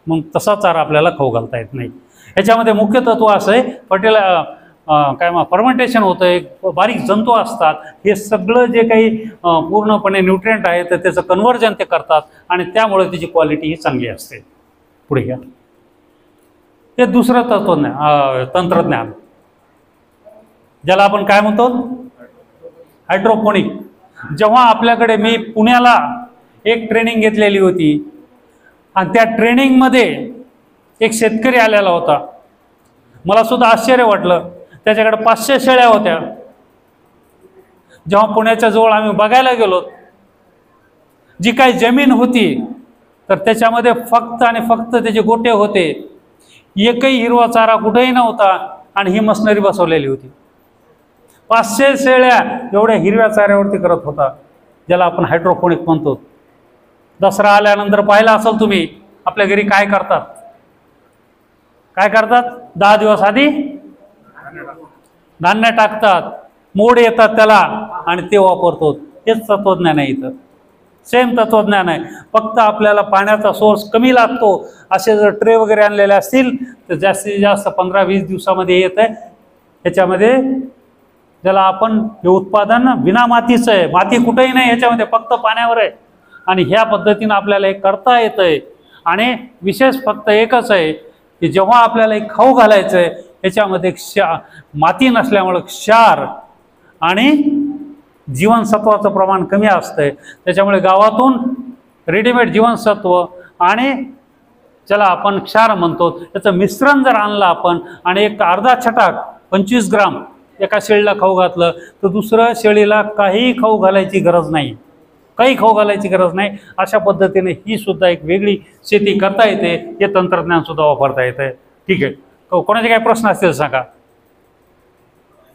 मग तसा चारा आपल्याला खाऊ घालता येत नाही. याच्यामध्ये मुख्य तत्व असं आहे, फर्मेंटेशन होतं आहे, बारीक जंतू असतात, हे सगळं जे काही पूर्णपणे न्यूट्रिएंट आहे तर त्याचं कन्व्हर्जन ते करतात आणि त्यामुळे त्याची क्वालिटी ही चांगली असते. पुढे घ्या. हे दुसरं तंत्रज्ञान ज्याला आपण काय म्हणतो, हायड्रोपोनिक. जेव्हा आपल्याकडे, मी पुण्याला एक ट्रेनिंग घेतलेली होती आणि त्या ट्रेनिंगमध्ये एक शेतकरी आलेला होता. मला सुद्धा आश्चर्य वाटलं. त्याच्याकडे 500 शेळ्या होत्या. जेव्हा पुण्याच्या जवळ आम्ही बघायला गेलो, जी काही जमीन होती तर त्याच्यामध्ये फक्त आणि फक्त त्याचे गोटे होते, एकही हिरवा चारा कुठेही नव्हता आणि ही मशनरी बसवलेली होती. 500 शेळ्या एवढ्या हिरव्या चाऱ्यावरती करत होता, ज्याला आपण हायड्रोपोनिक म्हणतो. दसरा आल्यानंतर पाहिला असेल तुम्ही, आपल्या घरी काय करतात, 10 दिवस आधी धान्य टाकतात, मोड येतात त्याला आणि ते वापरतो. हेच तत्वज्ञान आहे. इथं सेम तत्वज्ञान आहे, फक्त आपल्याला पाण्याचा सोर्स कमी लागतो. असे जर ट्रे वगैरे आणलेले असतील तर जास्तीत जास्त 15-20 दिवसामध्ये येत आहे. ह्याच्यामध्ये ज्याला आपण हे उत्पादन बिना मातीचं आहे, माती कुठेही नाही ह्याच्यामध्ये, फक्त पाण्यावर आहे. आणि ह्या पद्धतीनं आपल्याला हे करता येतं आहे. आणि विशेष फक्त एकच आहे की जेव्हा आपल्याला एक खाऊ घालायचं आहे ह्याच्यामध्ये माती नसल्यामुळं क्षार आणि जीवनसत्वाचं प्रमाण कमी असतंय. त्याच्यामुळे गावातून रेडीमेड जीवनसत्व आणि ज्याला आपण क्षार म्हणतो त्याचं मिश्रण जर आणलं आपण आणि एक अर्धा छटाक 25 ग्राम एका शेळीला खाऊ घातलं तर दुसऱ्या शेळीला काहीही खाऊ घालायची गरज नाही. काही खाऊ घालायची गरज नाही. अशा पद्धतीने ही सुद्धा एक वेगळी शेती करता येते. हे तंत्रज्ञान सुद्धा वापरता येतं. ठीक आहे, कोणाचे काही प्रश्न असतील सांगा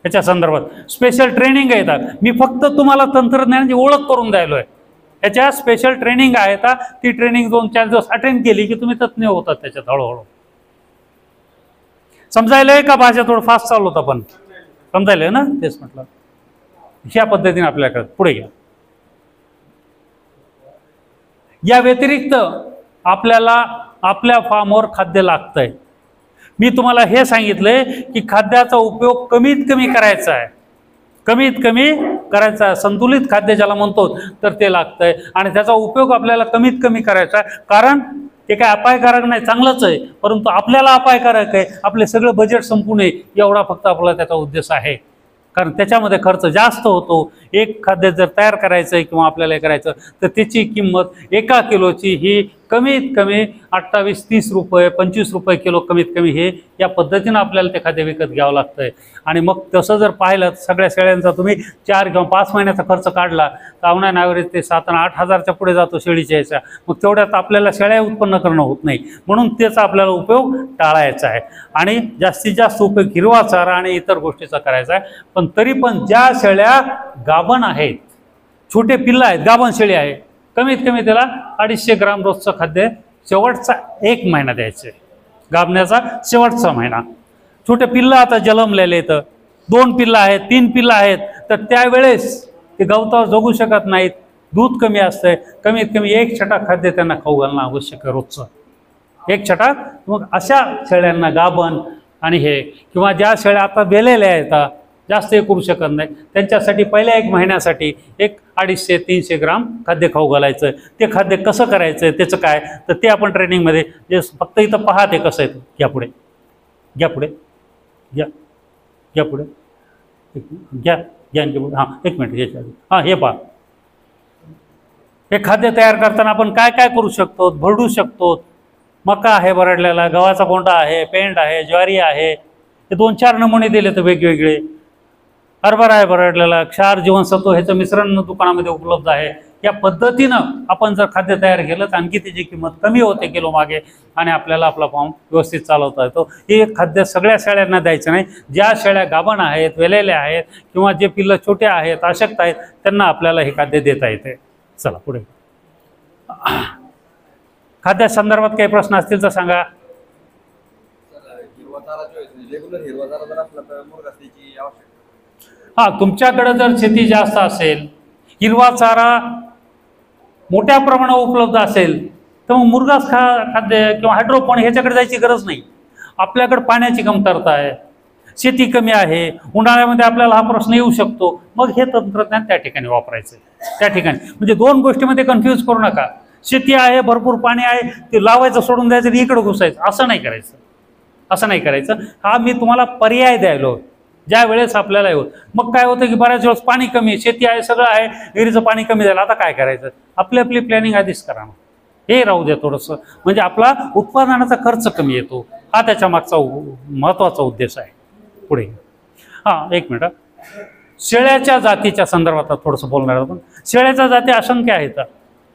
याच्या संदर्भात. स्पेशल ट्रेनिंग आहे. मी फक्त तुम्हाला तंत्रज्ञानाची ओळख करून द्यायलो आहे. याच्या स्पेशल ट्रेनिंग आहे. ती ट्रेनिंग 2-4 दिवस अटेंड केली की तुम्ही तज्ञ होतात त्याच्यात हळूहळू. समजायलंय का? भाषा थोडं फास्ट चालू होतं पण समजायलंय ना, तेच म्हटलं. ह्या पद्धतीने आपल्याकडे पुढे घ्या. या व्यतिरिक्त आपल्याला आपल्या फार्मवर खाद्य लागतंय. मी तुम्हाला हे सांगितलंय की खाद्याचा उपयोग कमीत कमी करायचा आहे. कमीत कमी करायचा आहे. संतुलित खाद्य ज्याला म्हणतो तर ते लागतंय आणि त्याचा उपयोग आपल्याला कमीत कमी करायचा आहे. कारण ते काय अपायकारक नाही, चांगलंच आहे, परंतु आपल्याला अपायकारक आहे. आपले सगळं बजेट संपू नये एवढा फक्त आपला त्याचा उद्देश आहे. कारण त्याच्यामध्ये खर्च जास्त होतो. एक खाद्य जर तयार करायचं आहे किंवा आपल्याला हे करायचं तर त्याची किंमत 1 किलोची ही कमीत कमी 28-30 रुपये 25 रुपये किलो कमीत कमी हे या पद्धतीनं आपल्याला ते खाद्य विकत घ्यावं लागतं आहे. आणि मग तसं जर पाहिलं सगळ्या शेळ्यांचा तुम्ही 4 किंवा 5 महिन्याचा खर्च काढला तर ऑन ॲव्हरेज ते 7-8 हजारच्या पुढे जातो शेळीच्या याचा. मग तेवढ्यात आपल्याला शेळ्या उत्पन्न करणं होत नाही. म्हणून त्याचा आपल्याला उपयोग टाळायचा आहे आणि जास्तीत जास्त उपयोग हिरवा चारा आणि इतर गोष्टीचा करायचा आहे. पण तरी पण ज्या शेळ्या गाभण आहेत, छोटे पिल्लं आहेत, गाभण शेळी आहे, कमीत कमी त्याला 250 ग्राम रोजचं खाद्य शेवटचा 1 महिना द्यायचे. गाभण्याचा शेवटचा महिना. छोटे पिल्लं आता जन्मलेले तर 2 पिल्लं आहेत, 3 पिल्लं आहेत तर त्यावेळेस ते गवतावर जगू शकत नाहीत. दूध कमी असतंय. कमीत कमी 1 छटाक खाद्य त्यांना खाऊ घालणं आवश्यक आहे रोजचं. 1 छटाक. मग अशा शेळ्यांना गाभण आणि हे किंवा ज्या शेळ्या आता बेलेल्या आहेत जास्त हे करू शकत नाही त्यांच्यासाठी पहिल्या 1 महिन्यासाठी 250-300 ग्राम खाद्य खाऊ घालायचं. ते खाद्य कसं करायचं त्याचं काय तर ते आपण ट्रेनिंगमध्ये जे फक्त इथं पहा ते कसं आहे. घ्या पुढे, घ्या पुढे, घ्या घ्या पुढे, घ्या घ्या पुढे. हां 1 मिनिट याच्या आधी हां हे पहा. हे खाद्य तयार करताना आपण काय काय करू शकतो? भरडू शकतो. मका आहे भरडलेला, गव्हाचा कोंडा आहे, पेंड आहे, ज्वारी आहे. हे 2-4 नमुने दिले तर वेगवेगळे. हरभरा आहे भरडलेला, क्षार जीवनसत्व ह्याचं मिश्रण दुकानामध्ये उपलब्ध आहे. या पद्धतीनं आपण जर खाद्य तयार केलं तर आणखी त्याची किंमत कमी होते किलो मागे आणि आपल्याला आपला फॉर्म व्यवस्थित चालवता येतो. हे खाद्य सगळ्या शेळ्यांना द्यायचं नाही. ज्या शेळ्या गाभण आहेत, वेलेल्या आहेत किंवा जे पिल्लं छोटे आहेत, अशक्त आहेत त्यांना आपल्याला हे खाद्य देता येते. चला पुढे. खाद्या संदर्भात काही प्रश्न असतील तर सांगा. हां तुमच्याकडे जर शेती जास्त असेल, हिरवा चारा मोठ्या प्रमाणात उपलब्ध असेल तर मग मुरघास खाद्य किंवा हायड्रोपोनिक ह्याच्याकडे जायची गरज नाही. आपल्याकडे पाण्याची कमतरता आहे, शेती कमी आहे, उन्हाळ्यामध्ये आपल्याला हा प्रश्न येऊ शकतो. मग हे तंत्रज्ञान त्या ठिकाणी वापरायचं आहे. त्या ठिकाणी म्हणजे 2 गोष्टीमध्ये कन्फ्यूज करू नका. शेती आहे, भरपूर पाणी आहे, ते लावायचं सोडून द्यायचं आणि इकडं घुसायचं असं नाही करायचं. असं नाही करायचं. हा मी तुम्हाला पर्याय द्यायलो ज्या वेळेस आपल्याला होत. मग काय होतं की बऱ्याच वेळेस पाणी कमी, शेती आहे, सगळं आहे, विहिरीचं पाणी कमी झालं, आता काय करायचं? आपली आपली प्लॅनिंग आधीच करा. हे राहू द्या थोडंसं, म्हणजे आपला उत्पादनाचा खर्च कमी येतो. हा त्याच्या मागचा महत्त्वाचा उद्देश आहे. पुढे हां 1 मिनिट. शेळ्याच्या जातीच्या संदर्भात थोडंसं बोलणार आपण. शेळ्याच्या जाती असंख्य आहेत.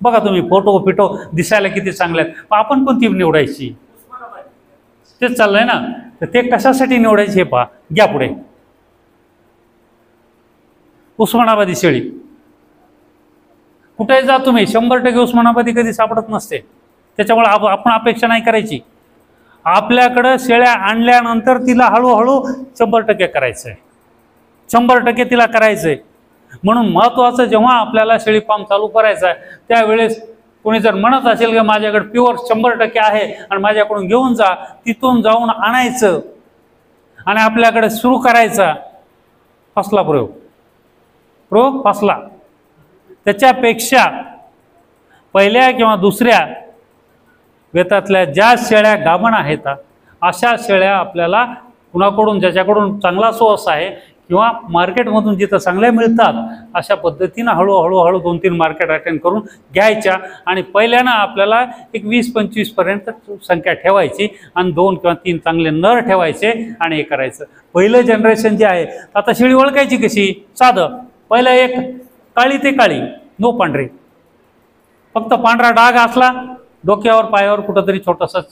बघा तुम्ही फोटो पिटो दिसायला किती चांगले आहेत, पण आपण कोणती निवडायची तेच चाललंय ना. तर ते कशासाठी निवडायचे हे पहा. घ्या पुढे. उस्मानाबादी शेळी कुठे जा तुम्ही 100% उस्मानाबादी कधी सापडत नसते. त्याच्यामुळे आपण अपेक्षा नाही करायची. आपल्याकडं शेळ्या आणल्यानंतर तिला हळूहळू 100% करायचं आहे. 100% तिला करायचं आहे. म्हणून महत्त्वाचं जेव्हा आपल्याला शेळी फार्म चालू करायचा आहे त्यावेळेस कोणी जर म्हणत असेल की माझ्याकडे प्युअर 100% आहे आणि माझ्याकडून घेऊन जा, तिथून जाऊन आणायचं आणि आपल्याकडे सुरू करायचा, फसला प्रयोग फसला. त्याच्यापेक्षा पहिल्या किंवा दुसऱ्या वेतातल्या ज्या शेळ्या गाभण आहेत अशा शेळ्या आपल्याला कुणाकडून ज्याच्याकडून चांगला सोर्स आहे किंवा मार्केटमधून जिथं चांगल्या मिळतात अशा पद्धतीनं हळूहळू 2-3 मार्केट अटेंड करून घ्यायच्या आणि पहिल्यानं आपल्याला एक 20-25 पर्यंत संख्या ठेवायची आणि 2 किंवा 3 चांगले नर ठेवायचे आणि हे करायचं. पहिलं जनरेशन जे आहे आता शेळी ओळखायची कशी? साधं पहिलं एक काळी ते काळी, नो पांढरी, फक्त पांढरा डाग असला डोक्यावर पायावर कुठंतरी छोटासाच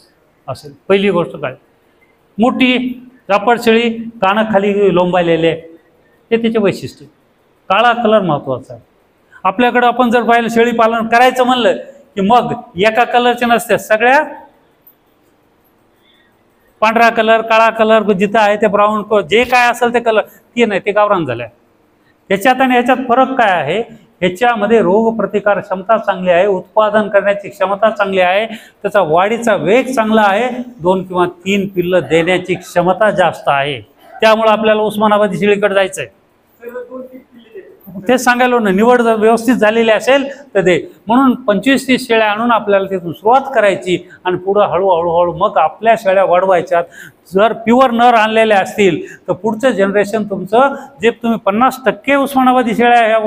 असेल, पहिली गोष्ट काय. मोठी रापड शेळी, कानं खाली लोंबायलेले, हे त्याचे वैशिष्ट्य. काळा कलर महत्वाचा आहे आपल्याकडं. आपण जर पाहिलं शेळी पालन करायचं म्हणलं की मग एका कलरचे नसते, सगळ्या पांढरा कलर, काळा कलर जिथं आहे ते ब्राऊन, जे काय असेल ते कलर, ते नाही, ते गावरान झालं. ह्याच्यात आणि ह्याच्यात फरक काय आहे, ह्याच्यामध्ये रोगप्रतिकार क्षमता चांगली आहे, उत्पादन करण्याची क्षमता चांगली आहे, त्याचा वाढीचा वेग चांगला आहे, 2 किंवा 3 पिल्लं देण्याची क्षमता जास्त आहे. त्यामुळे आपल्याला उस्मानाबादी शेळीकडे जायचं आहे. सर्व 2-3 पिल्ले देते. तेच सांगायलो ना, निवड जर व्यवस्थित झालेली असेल तर ते. म्हणून 25-30 शेळ्या आणून आपल्याला तिथून सुरुवात करायची आणि पुढं हळूहळू मग आपल्या शेळ्या वाढवायच्यात. जर प्युअर नर आणलेले असतील तर पुढचं जनरेशन तुमचं, जे तुम्ही 50% उस्मानाबादी शेळ्या ह्या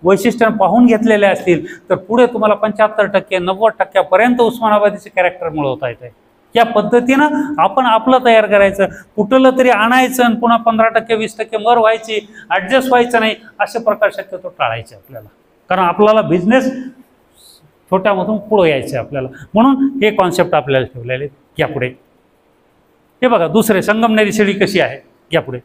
वैशिष्ट्यानं पाहून घेतलेल्या असतील तर पुढे तुम्हाला 75% 90% उस्मानाबादीचे कॅरेक्टर मिळवता येते. या पद्धतीनं आपण आपलं तयार करायचं. कुठलं तरी आणायचं आणि पुन्हा 15% 20% मर व्हायची, ॲडजस्ट व्हायचं नाही, असे प्रकार शक्यतो टाळायचे आपल्याला. कारण आपल्याला बिझनेस छोट्यामधून पुढं यायचं आपल्याला. म्हणून हे कॉन्सेप्ट आपल्याला ठेवलेले. यापुढे हे बघा, दुसरे संगमनेरी शेळी कशी आहे. यापुढे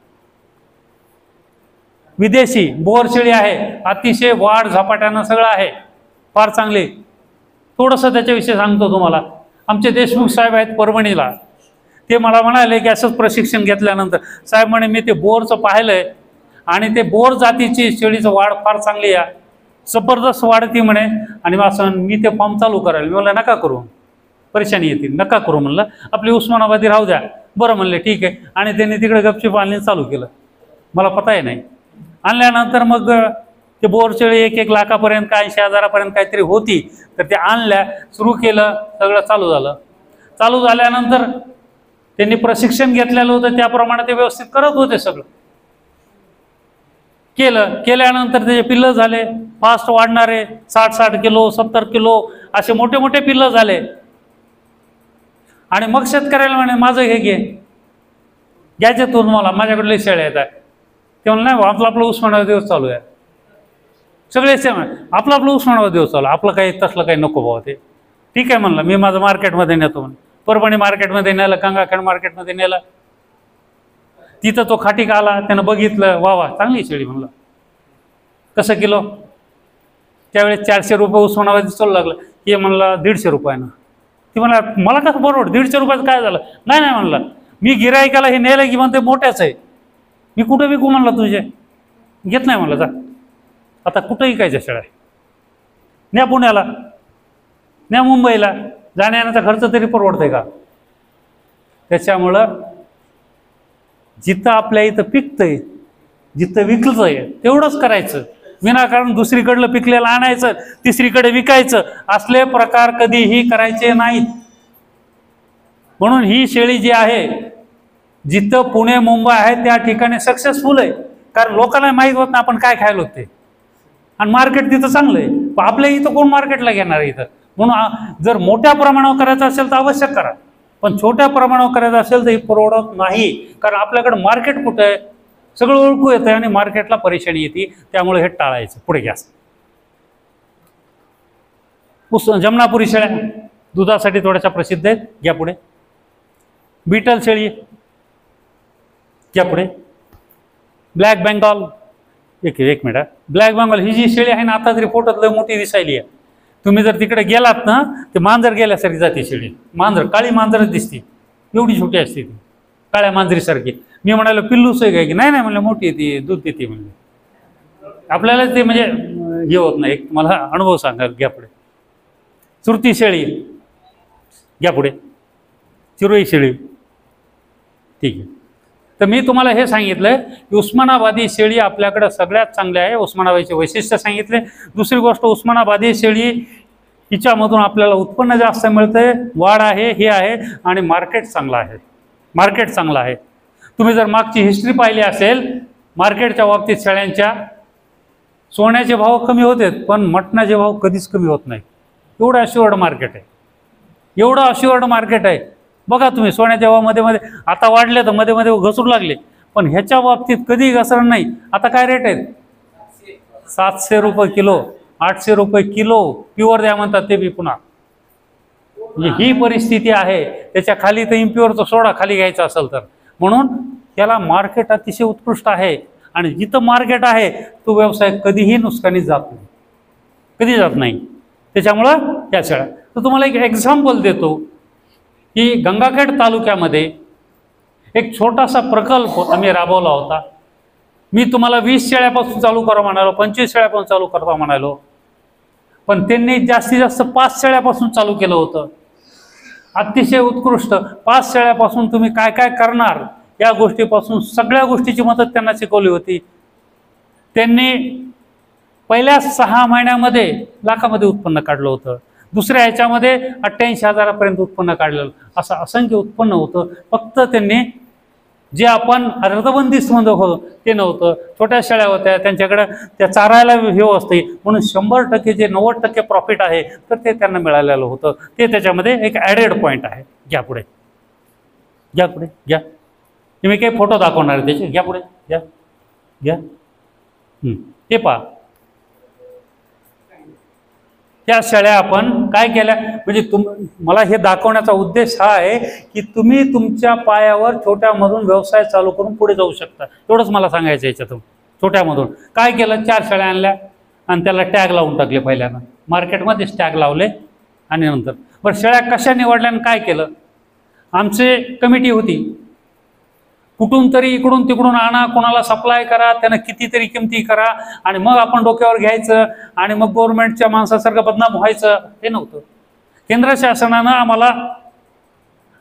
विदेशी बोर शेळी आहे, अतिशय वाढ झपाट्यानं सगळं आहे, फार चांगले. थोडंसं त्याच्याविषयी सांगतो तुम्हाला. आमचे देशमुख साहेब आहेत परभणीला, ते मला म्हणाले की असंच प्रशिक्षण घेतल्यानंतर, साहेब म्हणे मी ते बोरचं पाहिलंय आणि ते बोर जातीची शेळीचं वाढ फार चांगली आहे, जबरदस्त वाढती म्हणे. आणि मी ते फॉर्म चालू करायला, मी म्हणलं नका करू, परेशानी येतील, नका करू म्हणलं, आपली उस्मानाबादी राहू द्या. बरं म्हणले ठीक आहे. आणि त्यांनी तिकडे गपचूप आणले, चालू केलं. मला पताही नाही. आणल्यानंतर मग ते बोर शेळी 1-1 लाखापर्यंत का 80,000पर्यंत काहीतरी होती, तर ते आणल्या, सुरू केलं, सगळं चालू झालं. चालू झाल्यानंतर त्यांनी प्रशिक्षण घेतलेलं होतं, त्याप्रमाणे ते व्यवस्थित करत होते. सगळं केल्यानंतर त्याचे पिल्लं झाले, फास्ट वाढणारे, 60 किलो 70 किलो असे मोठे मोठे पिल्लं झाले. आणि मग शेतकऱ्याला म्हणे माझं हे घ्यायचे तू, मला माझ्याकडले शेळ्या येत आहे. ते म्हणलं नाही, आपलं उस्मानाबादी दिवस चालू आहे, सगळे सेम आहे, आपलं उस्मानाबादी दिवस चालू, आपलं काही तसलं काही नको भाऊ. ते ठीक आहे म्हणलं, मी माझं मार्केटमध्ये नेतो म्हणून. परभणी मार्केटमध्ये नेलं, गंगाखेड मार्केटमध्ये नेलं. तिथं तो खाटीक आला, त्यानं बघितलं, वा चांगली शेळी म्हणलं. कसं किलो? त्यावेळेस 400 रुपये उस्मानाबादी चालू लागलं. हे म्हणलं 150 रुपयानं. ती म्हणला मला कसं बरोबर 150 रुपयाचं काय झालं? नाही म्हणलं, मी गिराईकाला हे नेलं की म्हणते मोठ्याच आहे, मी कुठं विकू म्हणलं, तुझे घेत नाही म्हणलं. जा आता कुठं विकायच्या शेळ्या, न्या पुण्याला, न्या मुंबईला, जाण्याचा खर्च तरी परवडतंय का? त्याच्यामुळं जिथं आपल्या इथं पिकतंय, जिथं विकलंय तेवढंच करायचं. विनाकारण दुसरीकडलं पिकलेलं आणायचं, तिसरीकडे विकायचं, असले प्रकार कधीही करायचे नाहीत. म्हणून ही शेळी जी आहे, जिथं पुणे मुंबई आहे त्या ठिकाणी सक्सेसफुल आहे. कारण लोकांना माहीत होत नाही आपण काय खायलो ते, आणि मार्केट तिथं चांगलं आहे. आपल्या इथं कोण मार्केटला घेणार आहे इथं? म्हणून जर मोठ्या प्रमाणावर करायचं असेल तर अवश्य करा, पण छोट्या प्रमाणावर करायचं असेल तर हे परवडत नाही. कारण आपल्याकडे मार्केट कुठं आहे, सगळं ओळखू येतं आणि मार्केटला परेशानी येते. त्यामुळे हे टाळायचं. पुढे घ्या. जमनापुरी शेळ्या दुधासाठी थोड्याशा प्रसिद्ध आहेत. घ्या पुढे. बीटल शेळी घ्या पुढे. ब्लॅक बेंगॉल, एक मिनिट. ब्लॅक बेंगॉल ही जी शेळी आहे ना, आता तरी फोटोत लय मोठी दिसायली आहे. तुम्ही जर तिकडे गेलात ना, ते मांजर गेल्यासारखी जाते शेळी. मांजर, काळी मांजरच दिसते, एवढी छोटी असते ती, काळ्या मांजरीसारखी. मी म्हणालो पिल्लूच आहे काय की? नाही म्हणलं मोठी ती, दूध देते म्हणले. आपल्याला ते म्हणजे हे होत नाही. एक मला अनुभव सांगा. घ्या पुढे. सुरती शेळी घ्या पुढे. चिरोई शेळी. ठीक आहे. तर मी तुम्हाला हे सांगितलं की उस्मानाबादी शेळी आपल्याकडे सगळ्यात चांगली आहे. उस्मानाबादीचे वैशिष्ट्य सांगितले. दुसरी गोष्ट, उस्मानाबादी शेळी हिच्यामधून आपल्याला उत्पन्न जास्त मिळते, वाढ आहे, हे आहे, आणि मार्केट चांगलं आहे. मार्केट चांगलं आहे. तुम्ही जर मागची हिस्ट्री पाहिली असेल मार्केटच्या बाबतीत शेळ्यांच्या, सोन्याचे भाव कमी होतात पण मटणाचे भाव कधीच कमी होत नाही. एवढं अश्युअर्ड मार्केट आहे, एवढं अश्युअर्ड मार्केट आहे. बघा तुम्ही, सोन्याच्या भाव मध्ये आता वाढले तर मध्ये घसरू लागले, पण ह्याच्या बाबतीत कधी घसरण नाही. आता काय रेट आहेत? 700 रुपये किलो. 800 रुपये किलो प्युअर द्या म्हणतात ते बी पुन्हा. म्हणजे ही परिस्थिती आहे. त्याच्या खाली तर इम्प्युअरचा सोडा खाली घ्यायचा असेल तर. म्हणून त्याला मार्केट अतिशय उत्कृष्ट आहे आणि जिथं मार्केट आहे तो व्यवसाय कधीही नुकसानीत जात नाही, कधी जात नाही. त्याच्यामुळं त्या शेळ्या. तर तुम्हाला एक एक्झाम्पल देतो की गंगाखेड तालुक्यामध्ये एक छोटासा प्रकल्प आम्ही राबवला होता. मी तुम्हाला 20 शेळ्यापासून चालू करा म्हणालो, 25 शेळ्यापासून चालू करता म्हणालो, पण त्यांनी जास्तीत जास्त 5 शेळ्यापासून चालू केलं होतं. अतिशय उत्कृष्ट 5 शेळ्यापासून तुम्ही काय काय करणार या गोष्टीपासून सगळ्या गोष्टीची मदत त्यांना शिकवली होती. त्यांनी पहिल्या 6 महिन्यामध्ये लाखामध्ये उत्पन्न काढलं होतं. दुसऱ्या ह्याच्यामध्ये 88,000पर्यंत उत्पन्न काढलेलं. असं असंख्य उत्पन्न होतं. फक्त त्यांनी जे आपण अर्धबंदिस्त म्हणतो होतो ते नव्हतं. छोट्या शेळ्या होत्या, त्यांच्याकडे त्या चारायला हे असते, म्हणून 100% जे 90% प्रॉफिट आहे तर ते त्यांना मिळालेलं होतं. ते त्याच्यामध्ये एक ॲडेड पॉईंट आहे. घ्या पुढे, घ्या पुढे, घ्या. मी काही फोटो दाखवणार आहे त्याचे. घ्या पुढे, घ्या, घ्या. ते पहा, त्या शेळ्या आपण काय केल्या. म्हणजे मला हे दाखवण्याचा उद्देश हा आहे की तुम्ही तुमच्या पायावर छोट्यामधून व्यवसाय चालू करून पुढे जाऊ शकता. एवढंच मला सांगायचं याच्यातून. छोट्यामधून काय केलं, 4 शेळ्या आणल्या आणि त्याला टॅग लावून टाकले. पहिल्यांदा मार्केटमध्येच टॅग लावले आणि नंतर बरं शेळ्या कशा निवडल्या आणि काय केलं. आमचे कमिटी होती. कुठून तरी इकडून तिकडून आणा, कोणाला सप्लाय करा, त्यांना कितीतरी किमती करा आणि मग आपण डोक्यावर घ्यायचं आणि मग गव्हर्नमेंटच्या माणसासारखं बदनाम व्हायचं, हे नव्हतं. केंद्र शासनानं आम्हाला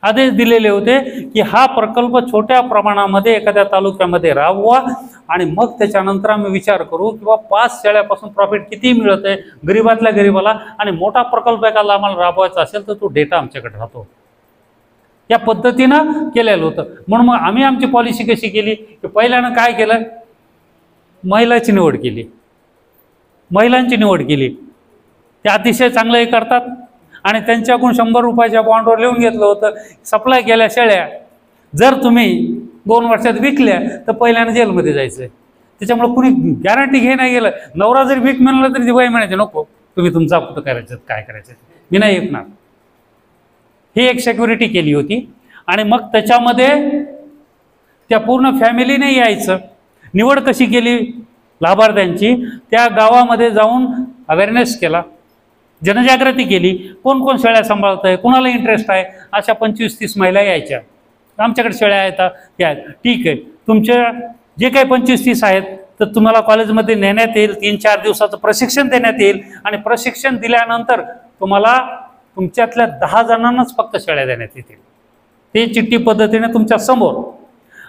आदेश दिलेले होते की हा प्रकल्प छोट्या प्रमाणामध्ये एखाद्या तालुक्यामध्ये राबवा आणि मग त्याच्यानंतर आम्ही विचार करू किंवा 5 शेळ्यापासून प्रॉफिट किती मिळत आहे गरीबातल्या गरीबाला, आणि मोठा प्रकल्प एखादा आम्हाला राबवायचा असेल तर तो डेटा आमच्याकडे राहतो. या पद्धतीनं केलेलं होतं. म्हणून मग आम्ही आमची पॉलिसी कशी केली की पहिल्यानं काय केलं, महिलाची निवड केली, महिलांची निवड केली. ते अतिशय चांगलं हे करतात आणि त्यांच्याकडून 100 रुपयाच्या बॉन्डवर लिहून घेतलं होतं. सप्लाय केल्या शेळ्या जर तुम्ही 2 वर्षात विकल्या तर पहिल्यानं जेलमध्ये जायचं. त्याच्यामुळे कुणी गॅरंटी घे नाही गेलं. नवरा जरी विक म्हणलं तरी ती बाई म्हणायचे नको, तुम्ही तुमचा कुठं करायचं काय करायचं, मी नाही ऐकणार. ही एक सिक्युरिटी केली होती. आणि मग त्याच्यामध्ये त्या पूर्ण फॅमिलीने यायचं. निवड कशी केली लाभार्थ्यांची, त्या गावामध्ये जाऊन अवेअरनेस केला, जनजागृती केली. कोण कोण शेळ्या सांभाळत आहे, कोणाला इंटरेस्ट आहे, अशा 25-30 महिला यायच्या. आमच्याकडे शेळ्या आहेत त्या, ठीक आहे, तुमच्या जे काही 25-30 आहेत तर तुम्हाला कॉलेजमध्ये नेण्यात येईल. 3-4 दिवसाचं प्रशिक्षण देण्यात येईल आणि प्रशिक्षण दिल्यानंतर तुम्हाला तुमच्यातल्या 10 जणांनाच फक्त शेळ्या देण्यात येतील. ते चिठ्ठी पद्धतीने तुमच्या समोर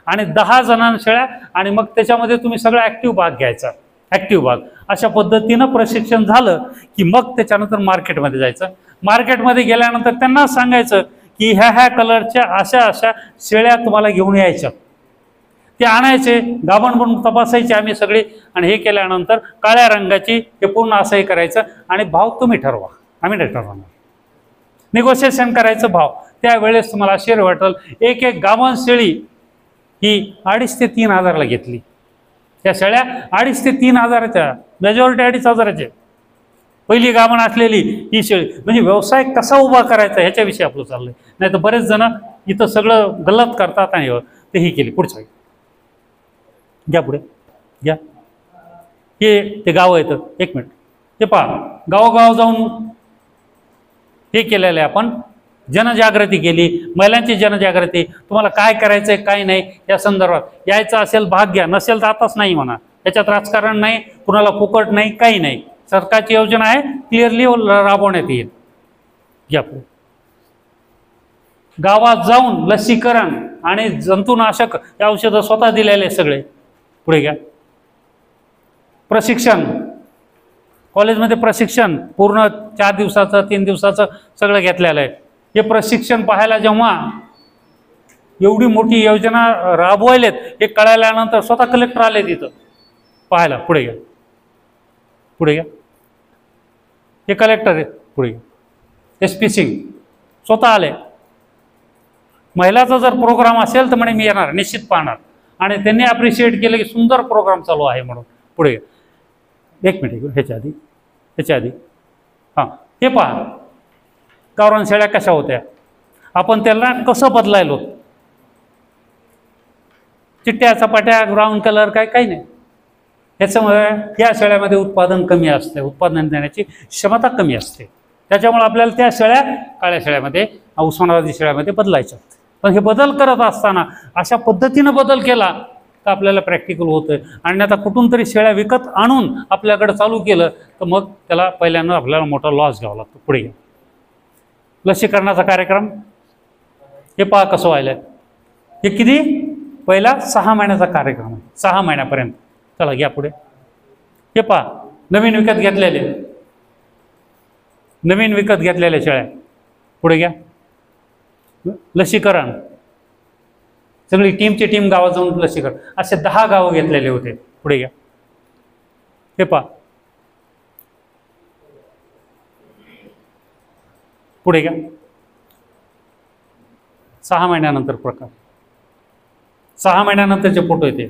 आणि 10 जणांना शेळ्या आणि मग त्याच्यामध्ये तुम्ही सगळा ॲक्टिव्ह भाग घ्यायचा. ॲक्टिव्ह भाग अशा पद्धतीनं प्रशिक्षण झालं की मग त्याच्यानंतर मार्केटमध्ये जायचं. मार्केटमध्ये गेल्यानंतर त्यांना सांगायचं की ह्या कलरच्या अशा शेळ्या तुम्हाला घेऊन यायच्या. ते आणायचे, गाभण बनवून तपासायचे आम्ही सगळे आणि हे केल्यानंतर काळ्या रंगाची हे पूर्ण असंही करायचं आणि भाव तुम्ही ठरवा, आम्ही नाही ठरवणार. निगोशिएशन करायचं भाव. त्यावेळेस तुम्हाला आश्चर्य वाटेल, एक गाभण शेळी ही 2,500 ते 3,000ला घेतली. त्या शेळ्या 2,500 ते 3,000च्या, मेजॉरिटी 2,500चे. पहिली गाभण असलेली ही शेळी. म्हणजे व्यवसाय कसा उभा करायचा ह्याच्याविषयी आपलं चाललंय. नाही तर बरेच जण इथं सगळं गलत करतात आणि ते ही केली. पुढचं घ्या, पुढे घ्या. हे ते गाव येतं, 1 मिनिट. ते पहा, गावोगाव जाऊन हे केलेलं आहे आपण. जनजागृती केली, महिलांची जनजागृती. तुम्हाला काय करायचं आहे काय नाही या संदर्भात. यायचं असेल भाग घ्या, नसेल तर आताच नाही म्हणा. याच्यात राजकारण नाही, कुणाला फुकट नाही, काही नाही. सरकारची योजना आहे, क्लिअरली राबवण्यात येईल. घ्या पुढे. गावात जाऊन लसीकरण आणि जंतुनाशक या औषधं स्वतः दिलेले सगळे. पुढे घ्या. प्रशिक्षण, कॉलेजमध्ये प्रशिक्षण पूर्ण 4 दिवसाचं 3 दिवसाचं सगळं घेतलेलं आहे. हे प्रशिक्षण पाहायला जेव्हा एवढी मोठी योजना राबवायलेत हे कळाल्यानंतर स्वतः कलेक्टर आले तिथं पाहायला. पुढे घ्या, पुढे घ्या. हे कलेक्टर आहेत. पुढे घ्या. SP सिंग स्वतः आले. महिलाचा जर प्रोग्राम असेल तर म्हणे मी येणार, निश्चित पाहणार. आणि त्यांनी अप्रिशिएट केलं की सुंदर प्रोग्राम चालू आहे म्हणून. पुढे 1 मिनिट ह्याच्या आधी त्याच्या आधी हां हे पहा, गावरान शेळ्या कशा होत्या, आपण त्याला कसं बदलायलो. चिट्ट्या चपाट्या ब्राऊन कलर काही नाही. याच्यामुळे या शेळ्यामध्ये उत्पादन कमी असते, उत्पादन देण्याची क्षमता कमी असते. त्याच्यामुळे आपल्याला त्या शेळ्या काळ्या शेळ्यामध्ये उस्मानाबादी शेळ्यामध्ये बदलायच्या. पण हे बदल करत असताना अशा पद्धतीनं बदल केला तर आपल्याला प्रॅक्टिकल होतं. आणि आता कुठून तरी शेळ्या विकत आणून आपल्याकडे चालू केलं तर मग त्याला पहिल्यांदा आपल्याला मोठा लॉस घ्यावा लागतो. पुढे लसीकरणाचा कार्यक्रम हे पहा कसं व्हायला. हे किती पहिला 6 महिन्याचा कार्यक्रम आहे, 6 महिन्यापर्यंत. चला घ्या पुढे. हे पहा नवीन विकत घेतलेल्या शेळ्या. पुढे घ्या. लसीकरण सगळी टीम गावात जाऊन लसीकरण. असे 10 गावं घेतलेले होते. पुढे घ्या. हे पहा पुढे घ्या. 6 महिन्यानंतर प्रकार, 6 महिन्यानंतरचे फोटो येते.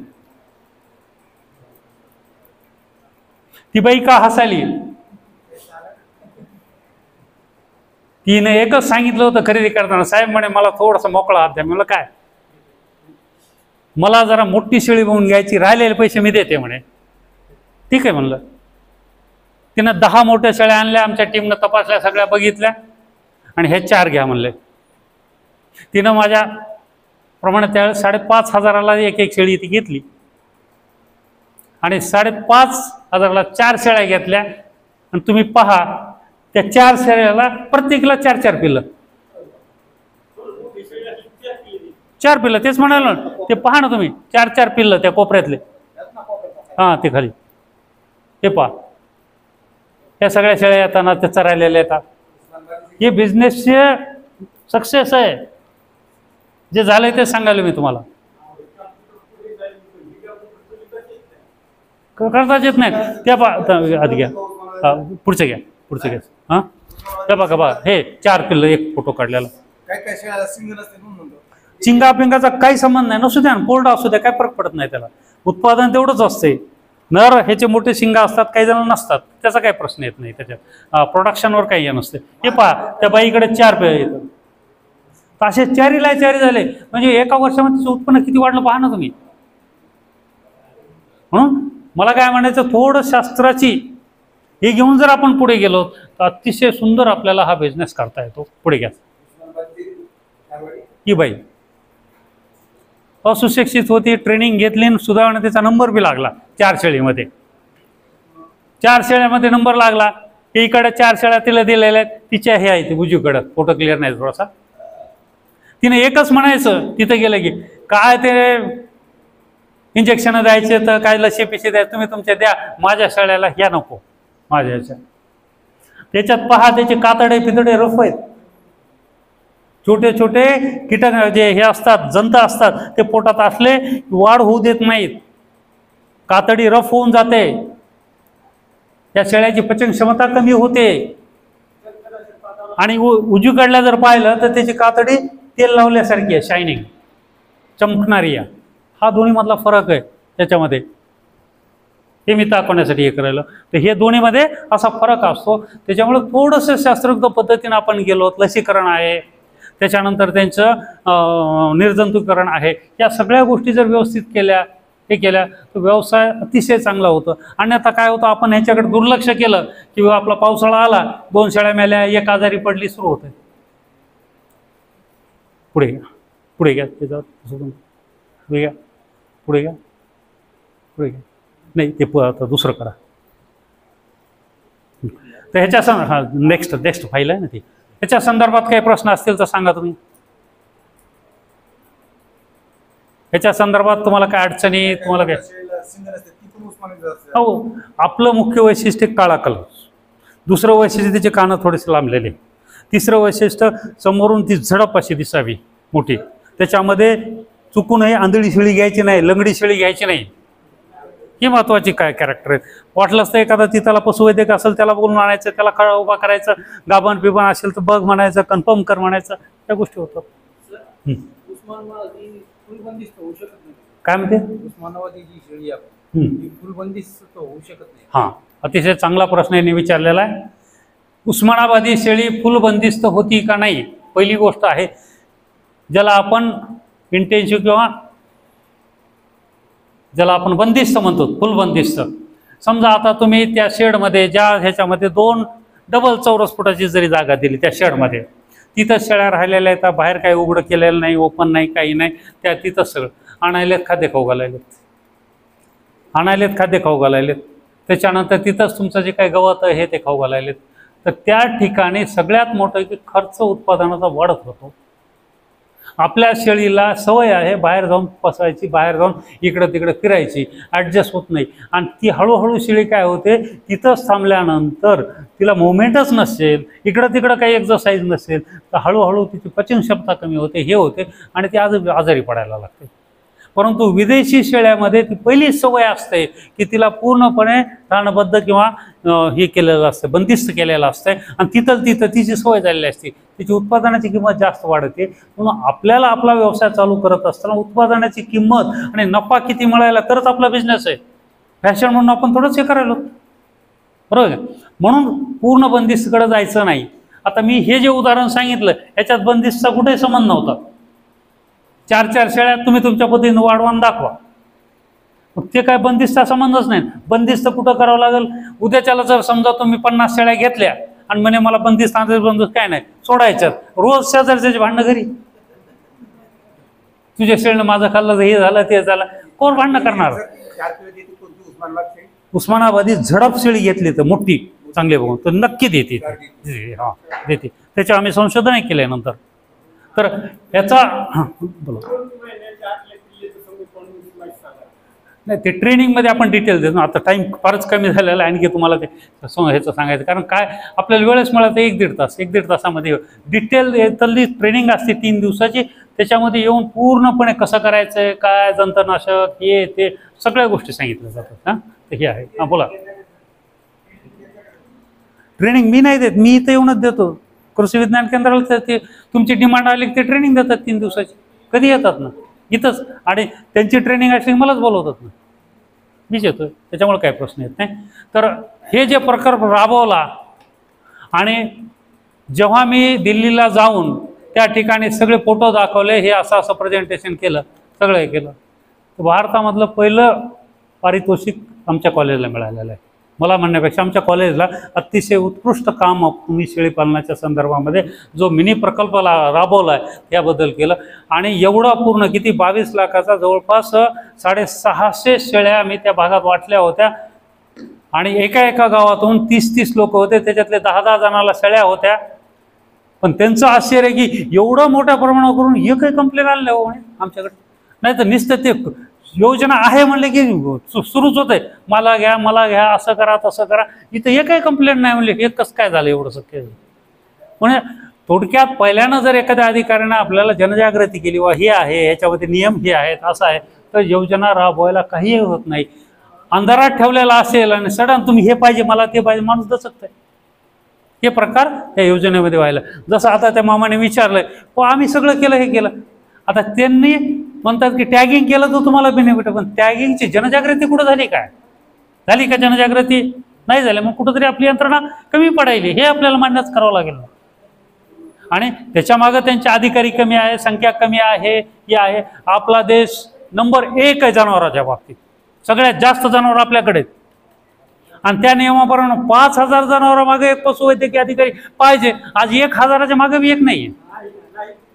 ती बाई का हसाली, तिने एकच सांगितलं होतं खरेदी करताना, साहेब म्हणे मला थोडासा मोकळा हात द्या. म्हणलं काय, मला जरा मोठी शेळी बघून घ्यायची, राहिलेले पैसे मी देते म्हणे. ठीक आहे म्हणलं. तिनं 10 मोठ्या शेळ्या आणल्या, आमच्या टीमनं तपासल्या, सगळ्या बघितल्या आणि हे 4 घ्या म्हणले. तिनं माझ्या प्रमाणे त्यावेळेस 5,500ला एक शेळी ती घेतली आणि 5,500ला 4 शेळ्या घेतल्या. आणि तुम्ही पहा त्या 4 शेळ्याला प्रत्येकीला 4-4 पिल्लं, 4 पिल्लं. तेच म्हणाल ना, ते पहा ना तुम्ही, 4-4 पिल्लं त्या कोपऱ्यातले. हां ते खाली हे पहा. या सगळ्या शेळ्या येताना त्या चरायलेल्या येतात. हे बिझनेसचे सक्सेस आहे. जे झालंय ते सांगायला मी तुम्हाला. करताच येत नाही. त्या आधी घ्या, पुढचं घ्या. हां त्या बघा हे 4 पिल्लं, एक फोटो काढलेला. चिंगा पिंगाचा काही संबंध नाही. नसू द्या, कोल्ड असू द्या, काय फरक पडत नाही त्याला. उत्पादन तेवढंच असते. नर ह्याचे मोठे शिंगा असतात, काही जण नसतात, त्याचा काही प्रश्न येत नाही. त्याच्यात प्रोडक्शनवर काही हे नसते. हे पहा त्या बाईकडे 4 पिल्लं येतात. असे 4 झाले. म्हणजे एका वर्षामध्ये तिचं उत्पन्न किती वाढलं पहा ना तुम्ही. म्हणून मला काय म्हणायचं, थोडं शास्त्राची हे घेऊन जर आपण पुढे गेलो तर अतिशय सुंदर आपल्याला हा बिझनेस करता येतो. पुढे घ्या. ही बाई असुशिक्षित होती, ट्रेनिंग घेतली, सुधारणा तिचा नंबर बी लागला 4 शेळीमध्ये. 4 शेळ्यामध्ये नंबर लागला. इकडे 4 शेळ्या तिला दिलेल्या आहेत. तिच्या हे आहे, ती उजवीकडं, फोटो क्लिअर नाही थोडासा. तिने एकच म्हणायचं तिथं गेलं की, काय ते इंजेक्शन द्यायचे तर काय लशी पिशी द्यायचे तुम्ही तुमच्या द्या, माझ्या शेळ्याला ह्या नको माझ्या ह्याच्या. त्याच्यात पहा त्याचे कातडे पितडे रफ आहेत. छोटे छोटे कीटक जे हे असतात, जंत असतात, ते पोटात असले वाढ होऊ देत नाहीत. कातडी रफ होऊन जाते. या शेळ्याची पचन क्षमता कमी होते. आणि उजवीकडला जर पाहिलं तर त्याची कातडी तेल लावल्यासारखी आहे, शायनिंग, चमकणारी आहे. हा दोन्हीमधला फरक आहे त्याच्यामध्ये. हे मी दाखवण्यासाठी हे करायला. तर हे दोन्हीमध्ये असा फरक असतो. त्याच्यामुळे थोडंसं शास्त्रोक्त पद्धतीनं आपण गेलो. लसीकरण आहे, त्याच्यानंतर त्यांचं निर्जंतुकीकरण आहे. या सगळ्या गोष्टी जर व्यवस्थित केल्या, हे केल्या, तर व्यवसाय अतिशय चांगला होतो. आणि आता काय होतं, आपण ह्याच्याकडे दुर्लक्ष केलं किंवा आपला पावसाळा आला, 2 शेळ्या मेल्या, एक आजारी पडली, सुरू होते. पुढे घ्या. पुढे घ्या. पुढे घ्या. पुढे घ्या. पुढे घ्या. नाही ते आता दुसरं करा. तर ह्याच्या हां नेक्स्ट फाईल आहे ना ती. ह्याच्या संदर्भात काही प्रश्न असतील तर सांगा तुम्ही. ह्याच्या संदर्भात तुम्हाला काय अडचणी, तुम्हाला काय. हो, आपलं मुख्य वैशिष्ट्य काळा कलर. दुसरं वैशिष्ट्य त्याचे कानं थोडेसे लांबलेले. तिसरं वैशिष्ट्य समोरून ती झडप अशी दिसावी मोठी. त्याच्यामध्ये चुकूनही आंधळी शेळी घ्यायची नाही, लंगडी शेळी घ्यायची नाही. ही महत्वाची काय कॅरेक्टर आहेत. वाटलंच तर एखादा तिथला पशुवैद्यक असेल त्याला बोलून आणायचं, त्याला खळा उभा करायचं, गाभण पिबण असेल तर बघ म्हणायचं, कन्फर्म कर म्हणायचं, त्या गोष्टी होतात. काय म्हणते, उस्मानाबादी जी शेळी आहे फुल बंदिस्त होऊ शकत नाही. हां अतिशय चांगला प्रश्न यांनी विचारलेला आहे. उस्मानाबादी शेळी फुल बंदिस्त होती का नाही? पहिली गोष्ट आहे, ज्याला आपण इंटेन्सिव्ह किंवा ज्याला आपण बंदिस्त म्हणतो, फुल बंदिस्त. समजा आता तुम्ही त्या शेडमध्ये, ज्या ह्याच्यामध्ये 2 डबल चौरस फुटाची जरी जागा दिली त्या शेडमध्ये, तिथं शेळ्या राहिलेल्या आहेत, बाहेर काही उघडं केलेलं नाही, ओपन नाही, काही नाही, त्या तिथं सगळं आणायलेत, खाद्य खाऊ घालायलेत, खाद्य खाऊ घालायलेत. त्याच्यानंतर तिथंच तुमचं जे काही गवत आहे ते खाऊ घालायलेत. तर त्या ठिकाणी सगळ्यात मोठं की खर्च उत्पादनाचा वाढत होतो. आपल्या शेळीला सवय आहे बाहेर जाऊन पसायची, बाहेर जाऊन इकडं तिकडं फिरायची, ॲडजस्ट होत नाही. आणि ती हळूहळू शेळी काय होते, तिथंच थांबल्यानंतर तिला मुवमेंटच नसेल, इकडं तिकडं काही एक्सरसाइज नसेल, तर हळूहळू तिची पचन क्षमता कमी होते, हे होते आणि ती आजारी पडायला लागते. परंतु विदेशी शेळ्यामध्ये ती पहिली सवय असते की तिला पूर्णपणे ताणबद्ध किंवा हे केलेलं असतं, बंदिस्त केलेलं असतं आणि तिथं तिची सवय झालेली असते. तिची उत्पादनाची किंमत जास्त वाढते. म्हणून आपल्याला आपला व्यवसाय चालू करत असताना उत्पादनाची किंमत आणि नफा किती मिळायला तरच आपला बिझनेस आहे. फॅशन म्हणून आपण थोडंच हे करायला, बरोबर. म्हणून पूर्ण बंदिस्तकडे जायचं नाही. आता मी हे जे उदाहरण सांगितलं याच्यात बंदिस्तचा कुठेही संबंध नव्हता. 4 शेळ्या तुम्ही तुमच्या पद्धतीने वाढवून दाखवा, मग ते काय बंदिस्ता संबंधच नाही. बंदिस्त कुठं करावं लागेल? उद्याच्याला जर समजा तुम्ही 50 शेळ्या घेतल्या आणि म्हणे मला बंदिस्त काय नाही, सोडायच्यात, रोज शेजारचे भांडणं घरी, तुझ्या शेळीनं माझं खाल्लं, हे झालं ते झालं, कोण भांडणं करणार? उस्मानाबादी झडप शेळी घेतली तर मोठी चांगली बघून तर नक्की देते, हा देते. त्याच्यावर आम्ही संशोधन केलंय नंतर. तर याचा नाही, ते ट्रेनिंगमध्ये आपण डिटेल देतो. आता टाईम फारच कमी झालेला आहे, आणखी तुम्हाला ते ह्याचं सांगायचं, कारण काय आपल्याला वेळच मिळाला तर 1-1.5 तासामध्ये डिटेल तल्ली ट्रेनिंग असते 3 दिवसाची. त्याच्यामध्ये येऊन पूर्णपणे कसं करायचं आहे, काय जंतनाशक, हे ते सगळ्या गोष्टी सांगितल्या जातात. हां, तर हे आहे. हां बोला. ट्रेनिंग मी नाही देत, मी इथं येऊनच देतो. कृषी विज्ञान केंद्राला ते तुमची डिमांड आली ते ट्रेनिंग देतात 3 दिवसाची. कधी येतात ना इथंच, आणि त्यांची ट्रेनिंग असली मलाच बोलवतात ना, मीच येतोय, त्याच्यामुळे काही प्रश्न येत नाही. तर हे जे प्रकल्प राबवला आणि जेव्हा मी दिल्लीला जाऊन त्या ठिकाणी सगळे फोटो दाखवले, हे असं प्रेझेंटेशन केलं, सगळं हे केलं, तर भारतामधलं पहिलं पारितोषिक आमच्या कॉलेजला मिळालेलं आहे. मला म्हणण्यापेक्षा आमच्या कॉलेजला अतिशय उत्कृष्ट काम तुम्ही शेळीपालनाच्या संदर्भामध्ये जो मिनी प्रकल्प राबवला आहे त्याबद्दल केलं. आणि एवढं पूर्ण किती 22 लाखाचा जवळपास 650 शेळ्या आम्ही त्या भागात वाटल्या होत्या. आणि एका गावातून 30-30 लोक होते, त्याच्यातले 10-10 जणाला शेळ्या होत्या. पण त्यांचं आश्चर्य की एवढं मोठ्या प्रमाणावर करून हे काही कंप्लेंट आले हो आमच्याकडे. नाही तर नुसतं ते योजना आहे म्हणले की सुरूच होते, मला घ्या, असं करा तसं करा. इथं हे काही कंप्लेंट नाही म्हणले, हे कसं काय झालं एवढं शक्य? म्हणजे थोडक्यात पहिल्यानं जर एखाद्या अधिकाऱ्यानं आपल्याला जनजागृती केली वा हे आहे, ह्याच्यामध्ये नियम हे आहेत, असं आहे, तर योजना राबवायला काहीही होत नाही. अंधारात ठेवलेला असेल आणि सडन तुम्ही हे पाहिजे मला ते पाहिजे, माणूस दचकतंय. हे प्रकार त्या योजनेमध्ये व्हायला. जसं आता त्या मामाने विचारलंय, हो आम्ही सगळं केलं, हे केलं. आता त्यांनी म्हणतात की टॅगिंग केलं तर तुम्हाला बेनिफिट, पण टॅगिंगची जनजागृती कुठं झाली? काय झाली का जनजागृती? नाही झाली. मग कुठंतरी आपली यंत्रणा कमी पडायली, हे आपल्याला मान्यच करावं लागेल. आणि त्याच्यामागं त्यांचे अधिकारी कमी आहे, संख्या कमी आहे, हे आहे. आपला देश नंबर 1 आहे जनावरांच्या बाबतीत, सगळ्यात जास्त जनावर आपल्याकडे आहेत. आणि त्या नियमाप्रमाणे 5000 जनावरांमागे एक पशुवैद्यकीय अधिकारी पाहिजे. आज 1000च्या मागे बी एक नाही आहे.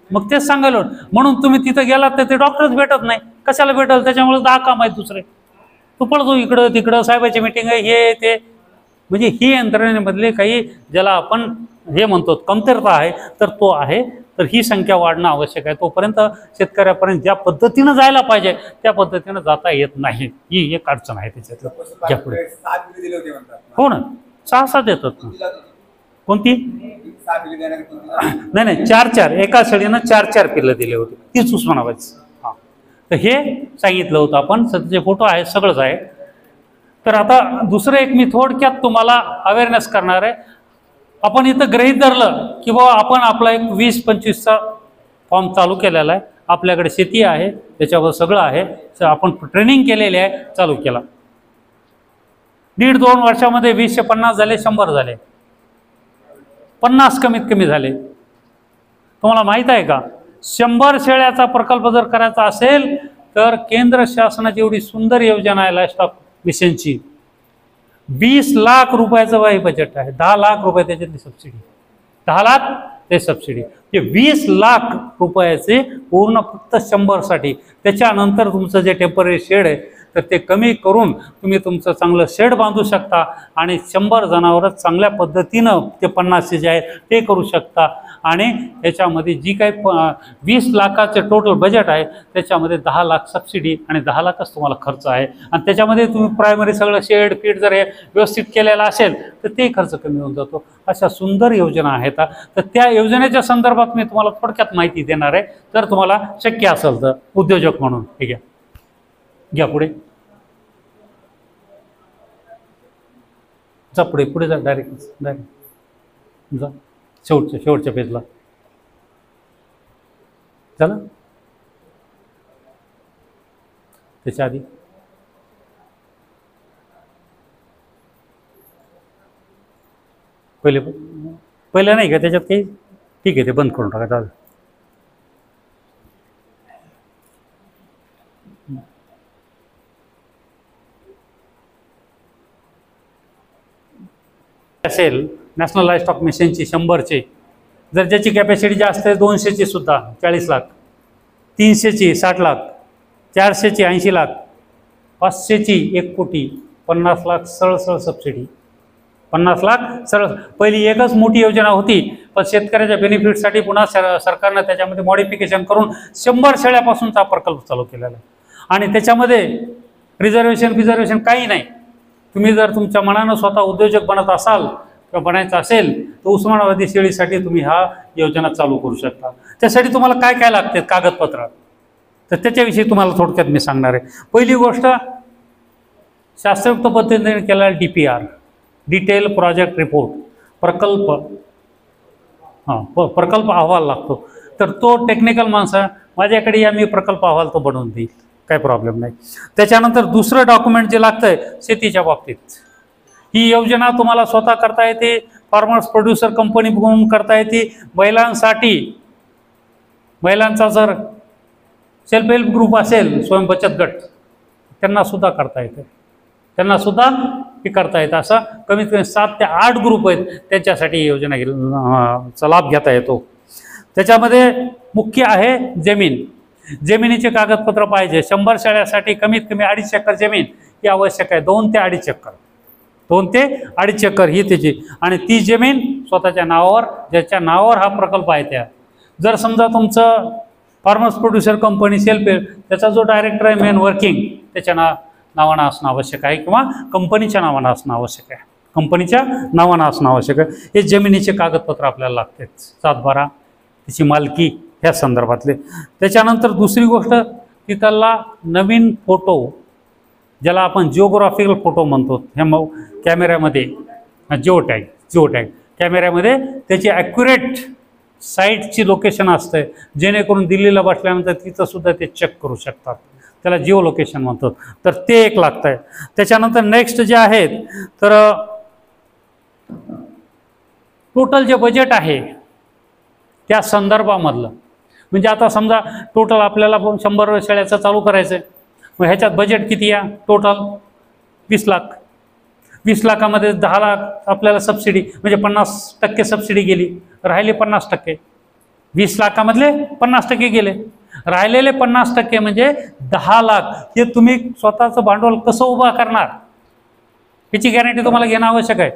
मग तेच सांगायला, म्हणून तुम्ही तिथं गेलात तर ते डॉक्टरच भेटत नाही. कशाला भेटल? त्याच्यामुळे 10 काम आहेत दुसरे. तू पळतो इकडं तिकडं, साहेबाची मिटिंग आहे, हे ते. म्हणजे ही यंत्रणेमधले काही ज्याला आपण हे म्हणतो कमतरता आहे, तर तो आहे. तर ही संख्या वाढणं आवश्यक आहे. तोपर्यंत शेतकऱ्यापर्यंत ज्या पद्धतीनं जायला पाहिजे त्या पद्धतीनं जाता येत नाही. ही एक अडचण आहे त्याच्यात. पुढे हो ना, 6-7 देतात ना. कोणती? नाही 4-4 एका शेळीनं 4-4 पिल्लं दिले होते, तीच उस्मानाबादची. हां, तर हे सांगितलं होतं आपण. सध्याचे फोटो आहेत, सगळंच आहे. तर आता दुसरं एक मी थोडक्यात तुम्हाला अवेअरनेस करणार आहे. आपण इथं गृहीत धरलं की बाबा आपण आपला एक 20-25चा फॉर्म चालू केलेला आहे, आपल्याकडे शेती आहे, त्याच्यावर सगळं आहे, आपण ट्रेनिंग केलेली आहे, चालू केला. 1.5-2 वर्षामध्ये 20 50 झाले, 100 झाले, 50 कमीत कमी झाले. तुम्हाला माहीत आहे का, 100 शेळ्याचा प्रकल्प जर करायचा असेल तर केंद्र शासनाची एवढी सुंदर योजना आहे लाईव्हस्टॉक मिशनची, 20 लाख रुपयाचं बाई बजेट आहे, 10 लाख रुपये त्याच्यातली सबसिडी, 10 लाख ते सबसिडी, हे 20 लाख रुपयाचे पूर्ण फक्त 100 साठी. त्याच्यानंतर तुमचं जे टेम्पररी शेड आहे तर ते कमी करून तुम्ही तुमचं चांगलं शेड बांधू शकता आणि 100 जनावरं चांगल्या पद्धतीनं ते 50 जे आहे ते करू शकता. आणि याच्यामध्ये जी काही 20 लाखाचे टोटल बजेट आहे त्याच्यामध्ये 10 लाख सबसिडी आणि 10 लाखच तुम्हाला खर्च आहे. आणि त्याच्यामध्ये तुम्ही प्रायमरी सगळं शेड फीड जर हे व्यवस्थित केलेलं असेल तर ते खर्च कमी होऊन जातो. अशा सुंदर योजना आहेत. तर त्या योजनेच्या संदर्भात मी तुम्हाला थोडक्यात माहिती देणार आहे, जर तुम्हाला शक्य असेल तर उद्योजक म्हणून. हे घ्या पुढे जा, पुढे जा, डायरेक्ट जा, शेवटच्या पेजला झालं. त्याच्या आधी पहिले नाही का त्याच्यात काही, ठीक आहे ते बंद करून टाका, चालेल. असेल नॅशनल लाईव्हस्टॉक मिशनची 100चे, जर ज्याची कॅपॅसिटी जास्त आहे 200ची सुद्धा 40 लाख, 300ची 60 लाख, 400ची 80 लाख, 500ची 1 कोटी, 50 लाख सरळ सबसिडी, 50 लाख सरळ. पहिली एकच मोठी योजना होती, पण शेतकऱ्याच्या बेनिफिटसाठी पुन्हा सरकारनं त्याच्यामध्ये मॉडिफिकेशन करून 100 शेळ्यापासूनचा प्रकल्प चालू केलेला आहे. आणि त्याच्यामध्ये रिझर्वेशन काही नाही. तुम्ही जर तुमच्या मनानं स्वतः उद्योजक बनत असाल किंवा बनायचं असेल तर उस्मानाबादी शेळीसाठी तुम्ही हा योजना चालू करू शकता. त्यासाठी तुम्हाला काय काय लागते कागदपत्र, तर त्याच्याविषयी तुम्हाला थोडक्यात मी सांगणार आहे. पहिली गोष्ट, शास्त्रयुक्त पद्धतीने केलेला DPR, डिटेल प्रोजेक्ट रिपोर्ट, प्रकल्प अहवाल लागतो. तर तो टेक्निकल माणसं माझ्याकडे या, मी प्रकल्प अहवाल तो बनवून देईल, काही प्रॉब्लेम नाही. त्याच्यानंतर दुसरं डॉक्युमेंट जे लागतं आहे शेतीच्या बाबतीत, ही योजना तुम्हाला स्वतः करता येते, फार्मर्स प्रोड्युसर कंपनी म्हणून करता येते. महिलांचा जर सेल्फ हेल्प ग्रुप असेल, स्वयं बचत गट, त्यांना सुद्धा करता येते, त्यांना सुद्धा हे करता येतं. असं कमीत कमी 7 ते 8 ग्रुप आहेत त्यांच्यासाठी ही योजना लाभ घेता येतो. त्याच्यामध्ये मुख्य आहे जमिनीचे कागदपत्र पाहिजे. 100 शेळ्यासाठी कमीत कमी 2.5 एकर जमीन ही आवश्यक आहे. 2 ते 2.5 एकर, 2 ते 2.5 एकर ही त्याची. आणि ती जमीन स्वतःच्या नावावर, ज्याच्या नावावर हा प्रकल्प आहे त्या. जर समजा तुमचं farmers producer company self help, त्याचा जो डायरेक्टर आहे मेन वर्किंग, त्याच्या नावानं असणं आवश्यक आहे, किंवा कंपनीच्या नावानं असणं आवश्यक आहे, कंपनीच्या नावानं असणं आवश्यक आहे. हे जमिनीचे कागदपत्र आपल्याला लागतात, 7/12, त्याची मालकी, ह्या संदर्भातले. त्याच्यानंतर दुसरी गोष्ट, तिथला नवीन फोटो, ज्याला आपण जिओग्राफिकल फोटो म्हणतो, ह्या कॅमेऱ्यामध्ये जिओटॅग कॅमेऱ्यामध्ये त्याची ॲक्युरेट साईटची लोकेशन असते, जेणेकरून दिल्लीला बसल्यानंतर तिथं सुद्धा ते चेक करू शकतात, त्याला जिओ लोकेशन म्हणतात. तर ते एक लागतं आहे. त्याच्यानंतर नेक्स्ट जे आहेत, तर टोटल जे बजेट आहे त्या संदर्भामधलं, म्हणजे आता समजा टोटल आपल्याला 100 शेळ्याचं चालू करायचं आहे, मग ह्याच्यात बजेट किती आहे टोटल? 20 लाख. 20 लाखामध्ये 10 लाख आपल्याला सबसिडी, म्हणजे 50% सबसिडी गेली, राहिले 50%. 20 लाखामधले 50% गेले, राहिलेले 50% म्हणजे 10 लाख. हे तुम्ही स्वतःचं भांडवल कसं उभा करणार याची गॅरंटी तुम्हाला घेणं आवश्यक आहे.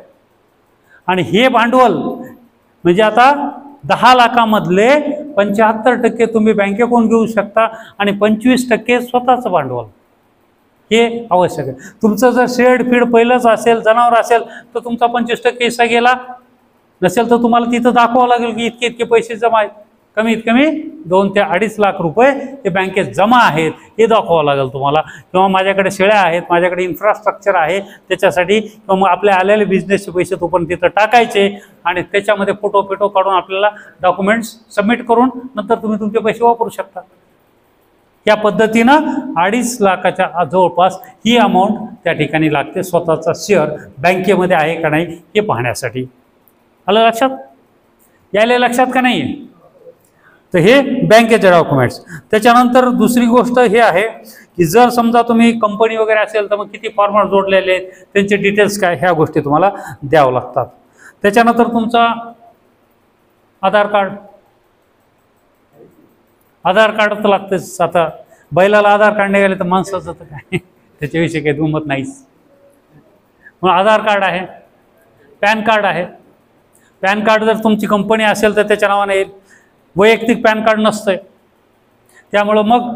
आणि हे भांडवल म्हणजे आता 10 लाखामधले 75% तुम्ही बँकेकडून घेऊ शकता आणि 25% स्वतःचं भांडवल, हे आवश्यक आहे. तुमचं जर शेड फीड पहिलंच असेल, जनावर असेल, तर तुमचा 25% हिस्सा गेला. नसेल तर तुम्हाला तिथं दाखवावं लागेल की इतके पैसे जमा आहेत. कमीत कमी 2 ते 2.5 लाख रुपये ते बँकेत जमा आहेत हे दाखवावं लागेल तुम्हाला. किंवा माझ्याकडे शेळ्या आहेत, माझ्याकडे इन्फ्रास्ट्रक्चर आहे त्याच्यासाठी, किंवा मग आपले आलेले बिझनेसचे पैसे तो पण तिथं टाकायचे आणि त्याच्यामध्ये फोटो काढून आपल्याला डॉक्युमेंट्स सबमिट करून नंतर तुम्ही तुमचे पैसे वापरू शकता. या पद्धतीनं 2.5 लाखाच्या जवळपास ही अमाऊंट त्या ठिकाणी लागते स्वतःचा शेअर बँकेमध्ये आहे का नाही हे पाहण्यासाठी. आलं लक्षात? यायला लक्षात का नाही आहे? तर हे बँकेचे डॉक्युमेंट्स. त्याच्यानंतर दुसरी गोष्ट हे आहे की जर समजा तुम्ही कंपनी वगैरे असेल तर मग किती फॉर्मॅट जोडलेले आहेत, त्यांचे डिटेल्स काय, ह्या गोष्टी तुम्हाला द्यावं लागतात. त्याच्यानंतर तुमचा आधार कार्ड तर लागतेच. आता बैलाला आधार कार्ड निघाले तर माणसाचं तर काय त्याच्याविषयी काही दुमत नाहीच. मग आधार कार्ड आहे, पॅन कार्ड आहे. पॅन कार्ड जर तुमची कंपनी असेल तर त्याच्या नावाने येईल, वैयक्तिक पॅन कार्ड नसतंय. त्यामुळं मग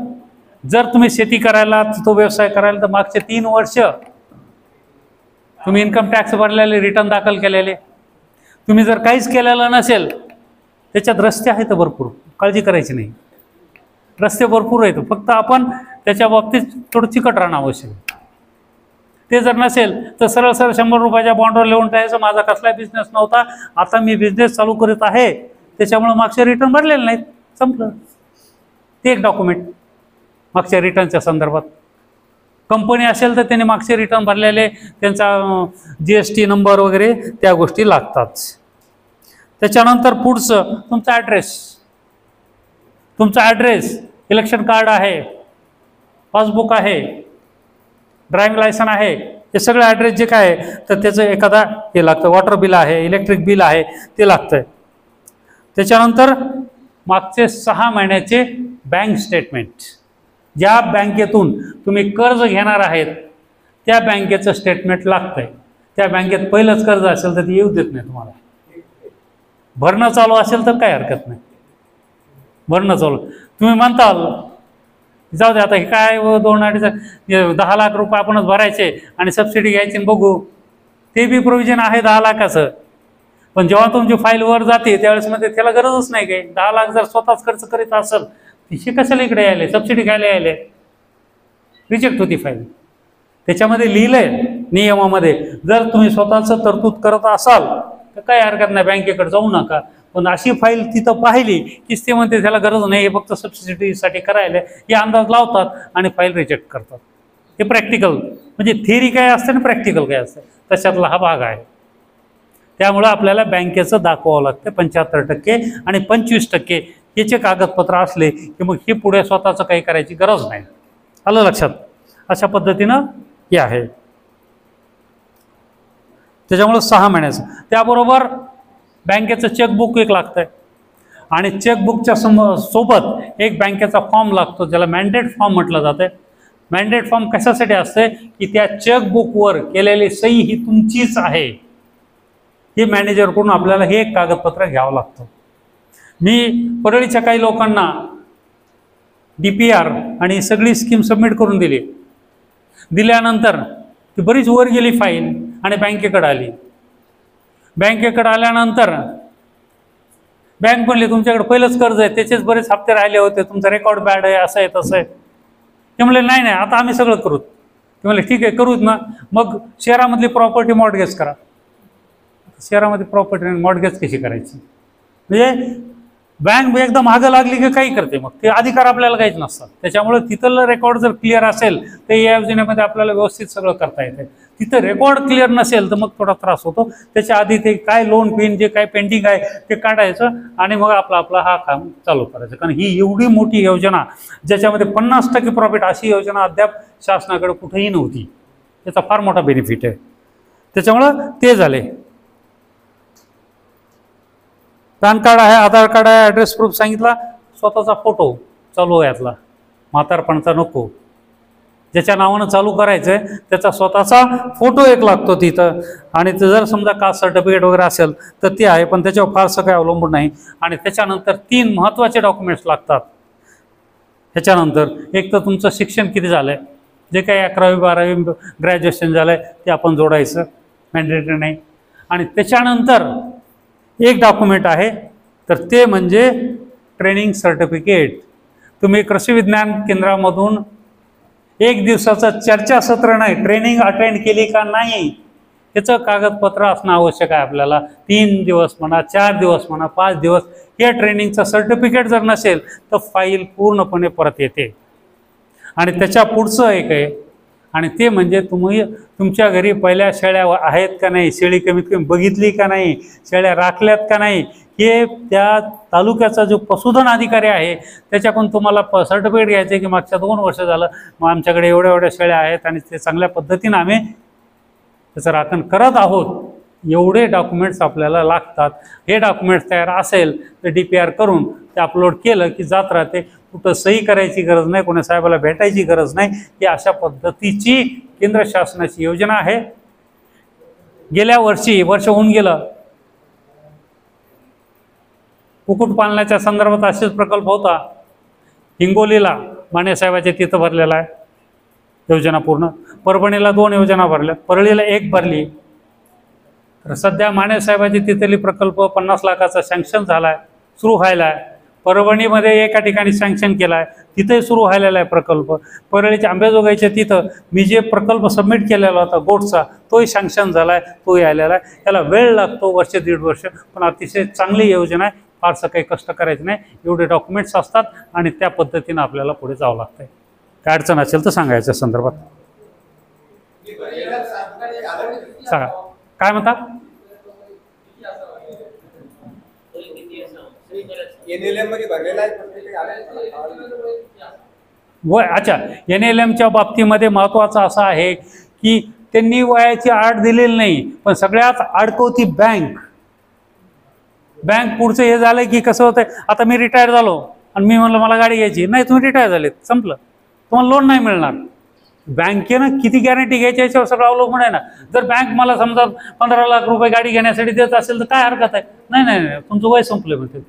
जर तुम्ही शेती करायला, तो व्यवसाय करायला तर मागचे 3 वर्ष तुम्ही इन्कम टॅक्स भरलेले, रिटर्न दाखल केलेले. तुम्ही जर काहीच केलेलं नसेल, त्याच्यात रस्ते आहेत भरपूर, काळजी करायची नाही. रस्ते भरपूर आहेत, फक्त आपण त्याच्या बाबतीत थोडं चिकट राहणं आवश्यक आहे. ते जर नसेल तर सरळ 100 रुपयाच्या बॉन्डवर लिहून टाकायचं, माझा कसला बिझनेस नव्हता, आता मी बिझनेस चालू करीत आहे, त्याच्यामुळं मागचे रिटर्न भरलेले नाहीत, संपलं. ते एक डॉक्युमेंट मागच्या रिटर्नच्या संदर्भात. कंपनी असेल तर त्याने मागचे रिटर्न भरलेले, त्यांचा GST नंबर वगैरे त्या गोष्टी लागतात. त्याच्यानंतर पुढचं तुमचा ॲड्रेस, इलेक्शन कार्ड आहे, पासबुक आहे, ड्रायव्हिंग लायसन आहे, हे सगळं ॲड्रेस जे काय आहे तर त्याचं एखादा हे लागतं. वॉटर बिल आहे, इलेक्ट्रिक बिल आहे, ते लागतं. त्याच्यानंतर मागचे 6 महिन्याचे बँक स्टेटमेंट, ज्या बँकेतून तुम्ही कर्ज घेणार आहेत त्या बँकेचं स्टेटमेंट लागतंय. त्या बँकेत पहिलंच कर्ज असेल तर ती येऊ देत नाही तुम्हाला. भरणं चालू असेल तर काही हरकत नाही, भरणं चालू. तुम्ही म्हणताल जाऊ दे आता हे काय 10 लाख रुपये आपणच भरायचे आणि सबसिडी घ्यायची आणि बघू, ते बी प्रोव्हिजन आहे 10 लाखाचं. पण जेव्हा तुमची फाईल वर जाते त्यावेळेस मध्ये त्याला गरजच नाही काही. 10 लाख जर स्वतःच खर्च करीत असेल तिथे कशाला इकडे यायले, सबसिडी घ्यायला यायले, रिजेक्ट होती फाईल. त्याच्यामध्ये लिहिलंय नियमामध्ये, जर तुम्ही स्वतःचं तरतूद करत असाल तर काही हरकत नाही, बँकेकडे जाऊ नका. पण अशी फाईल तिथं पाहिली कीच ते म्हणते त्याला गरज नाही, हे फक्त सबसिडीसाठी करायला, हे अंदाज लावतात आणि फाईल रिजेक्ट करतात. हे प्रॅक्टिकल म्हणजे थिअरी काय असते ना प्रॅक्टिकल काय असतं, तशातला हा भाग आहे. त्यामुळं आपल्याला बँकेचं दाखवावं लागतं 75% आणि 25% याचे कागदपत्र असले की मग हे पुढे स्वतःचं काही करायची गरज नाही. आलं लक्षात? अशा पद्धतीनं हे आहे. त्याच्यामुळं 6 महिन्याचं. त्याबरोबर बँकेचं चेकबुक एक लागतं आहे आणि चेकबुकच्या सोबत एक बँकेचा फॉर्म लागतो, ज्याला मॅन्डेट फॉर्म म्हटलं जातं. मॅन्डेट फॉर्म कशासाठी असते की त्या चेकबुकवर केलेली सही ही तुमचीच आहे, हे मॅनेजरकडून आपल्याला हे एक कागदपत्र घ्यावं लागतं. मी परळीच्या काही लोकांना DPR आणि सगळी स्कीम सबमिट करून दिल्यानंतर ती बरीच वर गेली फाईल आणि बँकेकडे आली. बँकेकडे आल्यानंतर बँक म्हणली तुमच्याकडे पहिलंच कर्ज आहे, त्याचेच बरेच हप्ते राहिले होते, तुमचा रेकॉर्ड बॅड आहे, असं आहे तसं आहे. ते म्हणले नाही आता आम्ही सगळं करूत. ते म्हणले ठीक आहे करूत ना, मग शहरामधली प्रॉपर्टी मॉर्टगेज करा. शहरामध्ये प्रॉपर्टी मॉर्टगेज कशी करायची, म्हणजे बँक एकदा मागं लागली की काही करते, मग ते अधिकार आपल्याला काहीच नसतात. त्याच्यामुळे तिथलं रेकॉर्ड जर क्लिअर असेल तर या योजनेमध्ये आपल्याला व्यवस्थित सगळं करता येते. तिथं रेकॉर्ड क्लिअर नसेल तर मग थोडा त्रास होतो. त्याच्या आधी ते काय लोन पिन जे काय पेंडिंग आहे ते काढायचं आणि मग आपला हा काम चालू करायचं. कारण ही एवढी मोठी योजना ज्याच्यामध्ये 50% प्रॉफिट, अशी योजना अद्याप शासनाकडे कुठेही नव्हती. त्याचा फार मोठा बेनिफिट आहे. त्याच्यामुळं ते झाले. पॅन कार्ड आहे, आधार कार्ड आहे, ॲड्रेस प्रूफ सांगितला, स्वतःचा फोटो चालू आहे यातला, म्हातारपणाचा नको. ज्याच्या नावानं चालू करायचं आहे त्याचा स्वतःचा फोटो एक लागतो तिथं. आणि ते जर समजा कास्ट सर्टिफिकेट वगैरे असेल तर ते आहे, पण त्याच्यावर फारसं काही अवलंबून नाही. आणि त्याच्यानंतर 3 महत्त्वाचे डॉक्युमेंट्स लागतात. ह्याच्यानंतर एक तर तुमचं शिक्षण किती झालं आहे, जे काही 11वी 12वी ग्रॅज्युएशन झालं आहे ते आपण जोडायचं, मॅन्डेटरी नाही. आणि त्याच्यानंतर एक डॉक्युमेंट आहे तर ते म्हणजे ट्रेनिंग सर्टिफिकेट. तुम्ही कृषी विज्ञान केंद्रामधून 1 दिवसाचं चर्चासत्र नाही, ट्रेनिंग अटेंड केली का नाही याचं कागदपत्र असणं आवश्यक आहे आपल्याला. 3 दिवस म्हणा, 4 दिवस म्हणा, 5 दिवस, या ट्रेनिंगचं सर्टिफिकेट जर नसेल तर फाईल पूर्णपणे परत येते. आणि त्याच्या पुढचं एक आहे, आणि ते म्हणजे तुम्ही तुमच्या घरी पहिल्या शेळ्या आहेत का नाही, शेळी कमीत कमी बघितली का नाही, शेळ्या राखल्यात का नाही, हे त्या तालुक्याचा जो पशुधन अधिकारी आहे त्याच्याकडून तुम्हाला सर्टिफिकेट घ्यायचं आहे की मागच्या 2 वर्ष झालं मग आमच्याकडे एवढ्या एवढ्या शेळ्या आहेत आणि ते चांगल्या पद्धतीनं आम्ही त्याचं राखण करत आहोत, एवढे डॉक्युमेंट्स आपल्याला लागतात. हे डॉक्युमेंट्स तयार असेल तर DPR करून ते अपलोड केलं की जात राहते. कुठं सही करायची गरज नाही, कोणा साहेबाला भेटायची गरज नाही. ही अशा पद्धतीची केंद्र शासनाची योजना आहे. गेल्या वर्षी वर्ष होऊन गेलं, कुक्कुटपालनाच्या संदर्भात असेच प्रकल्प होता. हिंगोलीला माने साहेबाच्या तिथं भरलेला आहे योजना पूर्ण. परभणीला 2 योजना भरल्या, परळीला 1 भरली. तर सध्या माने साहेबाची तिथली प्रकल्प 50 लाखाचा सँक्शन झाला आहे, सुरू व्हायला आहे. परभणीमध्ये एका ठिकाणी सँक्शन केला आहे, तिथेही सुरू व्हायलेला आहे प्रकल्प. परळीच्या आंबेजोगाईच्या तिथं मी जे प्रकल्प सबमिट केलेला होता गोटचा, तोही सँक्शन झाला आहे, तोही आलेला आहे. त्याला वेळ लागतो, 1-1.5 वर्ष, पण अतिशय चांगली योजना आहे. फारसं काही कष्ट करायचं नाही, एवढे डॉक्युमेंट्स असतात आणि त्या पद्धतीनं आपल्याला पुढे जावं लागतं आहे. काय अडचण असेल तर सांगायच्या संदर्भात सांगा. काय म्हणतात? अच्छा, NLMच्या बाबतीमध्ये महत्त्वाचं असं आहे की त्यांनी वयाची अट दिलेली नाही, पण सगळ्यात अडकवती बँक पुढचं हे झालं की कसं होतंय, आता मी रिटायर झालो आणि मी म्हणलं मला गाडी घ्यायची नाही, तुम्ही रिटायर झालेत, संपलं, तुम्हाला लोन नाही मिळणार. बँकेनं किती गॅरंटी घ्यायची याच्यावर सगळं अवलंबून आहे ना. जर बँक मला समजा 15 लाख रुपये गाडी घेण्यासाठी देत असेल तर काय हरकत आहे? नाही, तुमचं वय संपलं म्हणते.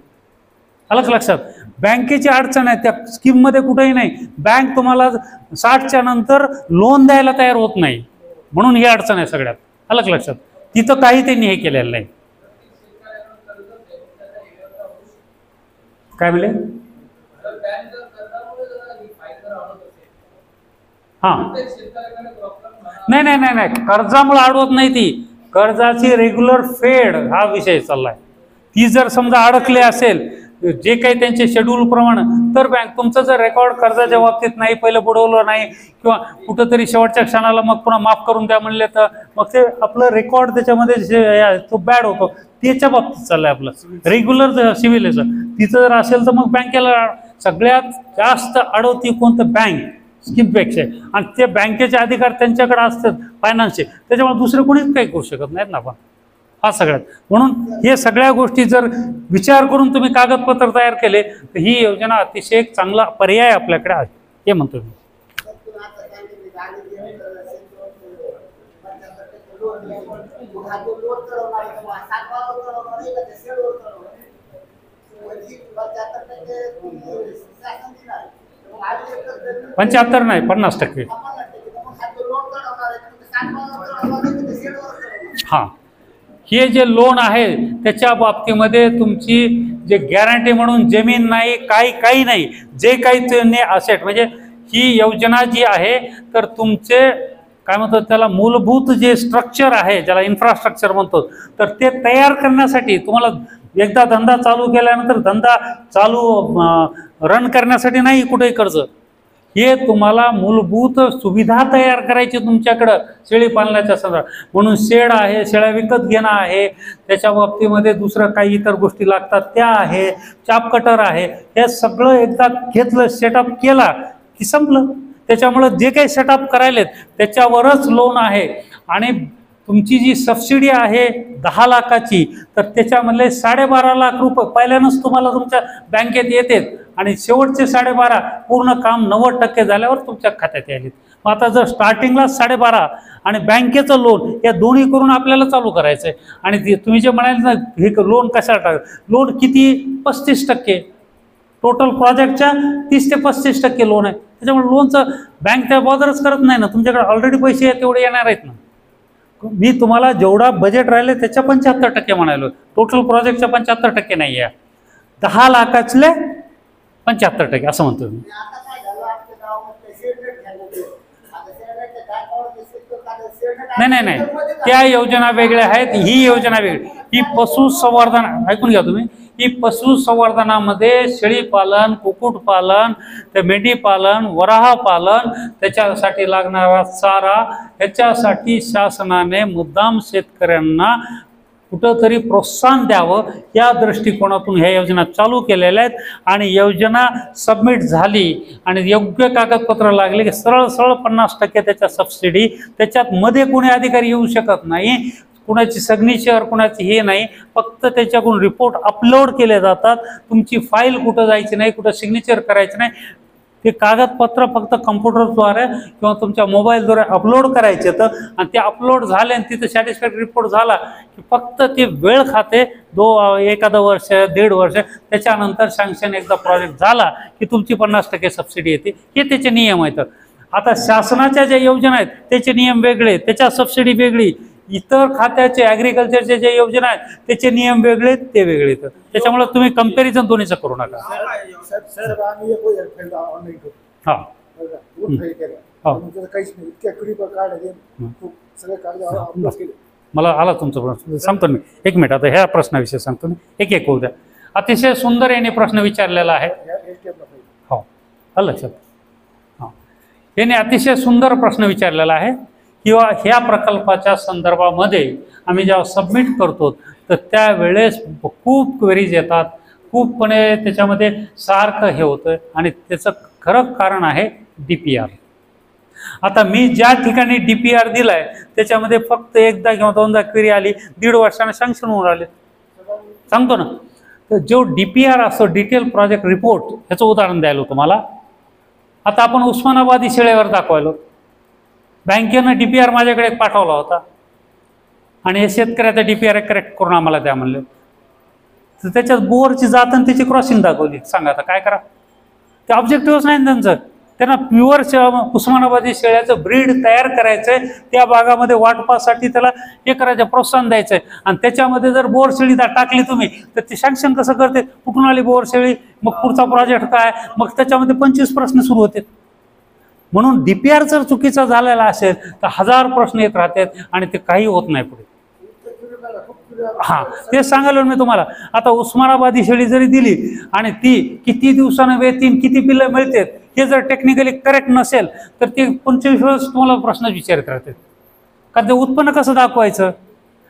अलग लक्षात, बँकेची अडचण आहे त्या स्कीममध्ये कुठेही नाही. बँक तुम्हाला 60च्या नंतर लोन द्यायला तयार होत नाही, म्हणून ही अडचण आहे सगळ्यात. अलग लक्षात, तिथं काही त्यांनी हे केलेलं नाही. काय म्हणले? हां, नाही, कर्जामुळे अडवत नाही ती, कर्जाची रेग्युलर फेड हा विषय चाललाय. ती जर समजा अडकले असेल जे काही त्यांचे शेड्यूल प्रमाणे, तर बँक तुमचं जर रेकॉर्ड कर्जाच्या बाबतीत नाही, पहिलं बुडवलं नाही किंवा कुठंतरी शेवटच्या क्षणाला मग पुन्हा माफ करून द्या म्हणले तर मग ते आपलं रेकॉर्ड त्याच्यामध्ये तो बॅड होतो. त्याच्या बाबतीत चाललंय आपलं रेग्युलर सिव्हिलचं. तिथं जर असेल तर मग बँकेला सगळ्यात जास्त अडवती कोणतं? बँक स्कीमपेक्षा. आणि ते बँकेचे अधिकार त्यांच्याकडे असतात फायनान्सचे, त्याच्यामुळे दुसरे कोणीच काही करू शकत नाहीत ना आपण. हा सगळ्यात, म्हणून हे सगळ्या गोष्टी जर विचार करून तुम्ही कागदपत्र तयार केले तर ही योजना अतिशय एक चांगला पर्याय आपल्याकडे आहे, हे म्हणतो मी. $75 नाही, 50%. हां, हे जे लोन आहे त्याच्या बाबतीमध्ये तुमची जे गॅरंटी म्हणून जमीन नाही, काही नाही, जे काही त्यांनी असेट, म्हणजे ही योजना जी आहे तर तुमचे काय म्हणतो त्याला मूलभूत जे स्ट्रक्चर आहे ज्याला इन्फ्रास्ट्रक्चर म्हणतो, तर ते तयार करण्यासाठी तुम्हाला एकदा धंदा चालू केल्यानंतर धंदा चालू रन करण्यासाठी नाही कुठेही कर्ज. हे तुम्हाला मूलभूत सुविधा तयार करायची तुमच्याकडं शेळी पालनाच्या संदर्भात. म्हणून शेड आहे, शेळ्या विकत घेणं आहे, त्याच्या बाबतीमध्ये दुसरं काही इतर गोष्टी लागतात त्या आहे, चाप कटर आहे, हे सगळं एकदा घेतलं सेटअप केला की संपलं. त्याच्यामुळं जे काही सेटअप करायलेत त्याच्यावरच लोन आहे. आणि तुमची जी सबसिडी आहे 10 लाखाची, तर त्याच्यामधले 12.5 लाख रुपये पहिल्यानंच तुम्हाला तुमच्या बँकेत येतात आणि शेवटचे 12.5 पूर्ण काम 90% झाल्यावर तुमच्या खात्यात यायलेत. मग आता जर स्टार्टिंगला 12.5 आणि बँकेचं लोन या दोन्ही करून आपल्याला चालू करायचं आहे. आणि तुम्ही जे म्हणाल ना हे लोन कशा टाक, लोन किती? 35%. टोटल प्रोजेक्टच्या 30 ते 35% लोन आहे. त्याच्यामुळे लोनचं बँक त्या बॉदरच करत नाही ना, तुमच्याकडे ऑलरेडी पैसे आहेत तेवढे येणार आहेत ना. मी तुम्हाला जेवढा बजेट राहिले त्याच्या 75% म्हणालो, टोटल प्रोजेक्टच्या 75% नाही आहे, 10 लाखातले 75% असं म्हणतो मी. नाही, त्या योजना वेगळ्या आहेत, ही योजना वेगळी. ही पशुसंवर्धन, ऐकून घ्या तुम्ही, की पशुसंवर्धनामध्ये शेळीपालन, कुक्कुटपालन, ते मेंढीपालन, वराहपालन, त्याच्यासाठी लागणारा चारा, ह्याच्यासाठी शासनाने मुद्दाम शेतकऱ्यांना कुठंतरी प्रोत्साहन द्यावं या दृष्टिकोनातून ह्या योजना चालू केलेल्या आहेत. आणि योजना सबमिट झाली आणि योग्य कागदपत्र लागले की सरळ सरळ 50% त्याच्या सबसिडी, त्याच्यात मध्ये कोणी अधिकारी येऊ शकत नाही, कुणाची सिग्नेचर कुणाची हे नाही, फक्त त्याच्याकडून रिपोर्ट अपलोड केले जातात. तुमची फाईल कुठं जायची नाही, कुठं सिग्नेचर करायची नाही, ते कागदपत्र फक्त कम्प्युटरद्वारे किंवा तुमच्या मोबाईलद्वारे अपलोड करायचे तर, आणि ते अपलोड झाले आणि तिथं सॅटिस्फॅक्टरी रिपोर्ट झाला की फक्त ते वेळ खाते एखादं वर्ष 1.5 वर्ष, त्याच्यानंतर सँक्शन एकदा प्रोजेक्ट झाला की तुमची 50% सबसिडी येते. हे त्याचे नियम आहेत. आता शासनाच्या ज्या योजना आहेत त्याचे नियम वेगळे, त्याच्या सबसिडी वेगळी, इतर खात्याचे ॲग्रिकल्चरचे जे योजना आहेत त्याचे नियम वेगळे, ते वेगळे. तर त्याच्यामुळे तुम्ही कंपॅरिझन दोन्हीचं करू नका. सर आम्ही एक फाईल ऑनलाईन करतो. हां फाईल केला त्याचं काहीच नाही, इतक्या क्लिप काढले, सगळे कागद अपलोड केले. मला आला तुमचा प्रश्न, सांगतो मी. 1 मिनिट, आता ह्या प्रश्नाविषयी सांगतो मी. एक होऊ द्या. अतिशय सुंदर याने प्रश्न विचारलेला आहे. हो, आलं लक्षात. हां, याने अतिशय सुंदर प्रश्न विचारलेला आहे किंवा ह्या प्रकल्पाच्या संदर्भामध्ये आम्ही जेव्हा सबमिट करतो तर त्यावेळेस खूप क्वेरीज येतात, खूपपणे त्याच्यामध्ये सारखं हे होतं आणि त्याचं खरं कारण आहे DPR. आता मी ज्या ठिकाणी DPR दिलाय त्याच्यामध्ये फक्त एकदा किंवा 2दा क्वेरी आली, 1.5 वर्षाने सँक्शन होऊन आले. सांगतो ना, तर जो DPR असतो, डिटेल प्रोजेक्ट रिपोर्ट, ह्याचं उदाहरण द्यायला तुम्हाला. आता आपण उस्मानाबादी शेळेवर दाखवायलो, बँकेनं DPR माझ्याकडे पाठवला होता आणि हे शेतकऱ्याचा DPR करेक्ट करून आम्हाला द्या म्हणले. तर त्याच्यात बोरची जात आणि त्याची क्रॉसिंग दाखवली. सांगा आता काय करा? ते ऑब्जेक्टिव्हच नाही त्यांचं. त्यांना प्युअर उस्मानाबादी शेळ्याचं ब्रीड तयार करायचं आहे, त्या भागामध्ये वाटपासाठी त्याला हे करायचं, प्रोत्साहन द्यायचं आहे. आणि त्याच्यामध्ये जर बोर शेळी टाकली तुम्ही तर ते सँक्शन कसं करते, कुठून आली बोर शेळी, मग पुढचा प्रोजेक्ट काय, मग त्याच्यामध्ये 25 प्रश्न सुरू होते. म्हणून DPR जर चुकीचा झालेला असेल तर 1000 प्रश्न येत राहतात आणि ते काही होत नाही पुढे. हां, ते सांगायला मी तुम्हाला. आता उस्मानाबादी शेळी जरी दिली आणि ती किती दिवसानं वेतीन, किती पिल्लं मिळतात, हे जर टेक्निकली करेक्ट नसेल तर ते 25 वेळेस तुम्हाला प्रश्न विचारत राहतात. कारण ते उत्पन्न कसं दाखवायचं,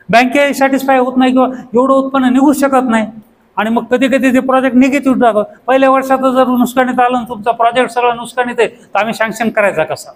बँके सॅटिस्फाय होत नाही किंवा एवढं उत्पन्न निघू शकत नाही. आणि मग कधी कधी ते प्रोजेक्ट निगेटिव्ह दाखव. पहिल्या वर्षात जर नुकसानीत आलं आणि तुमचा प्रोजेक्ट सगळं नुकसानीत आहे तर आम्ही सँक्शन करायचा कसा,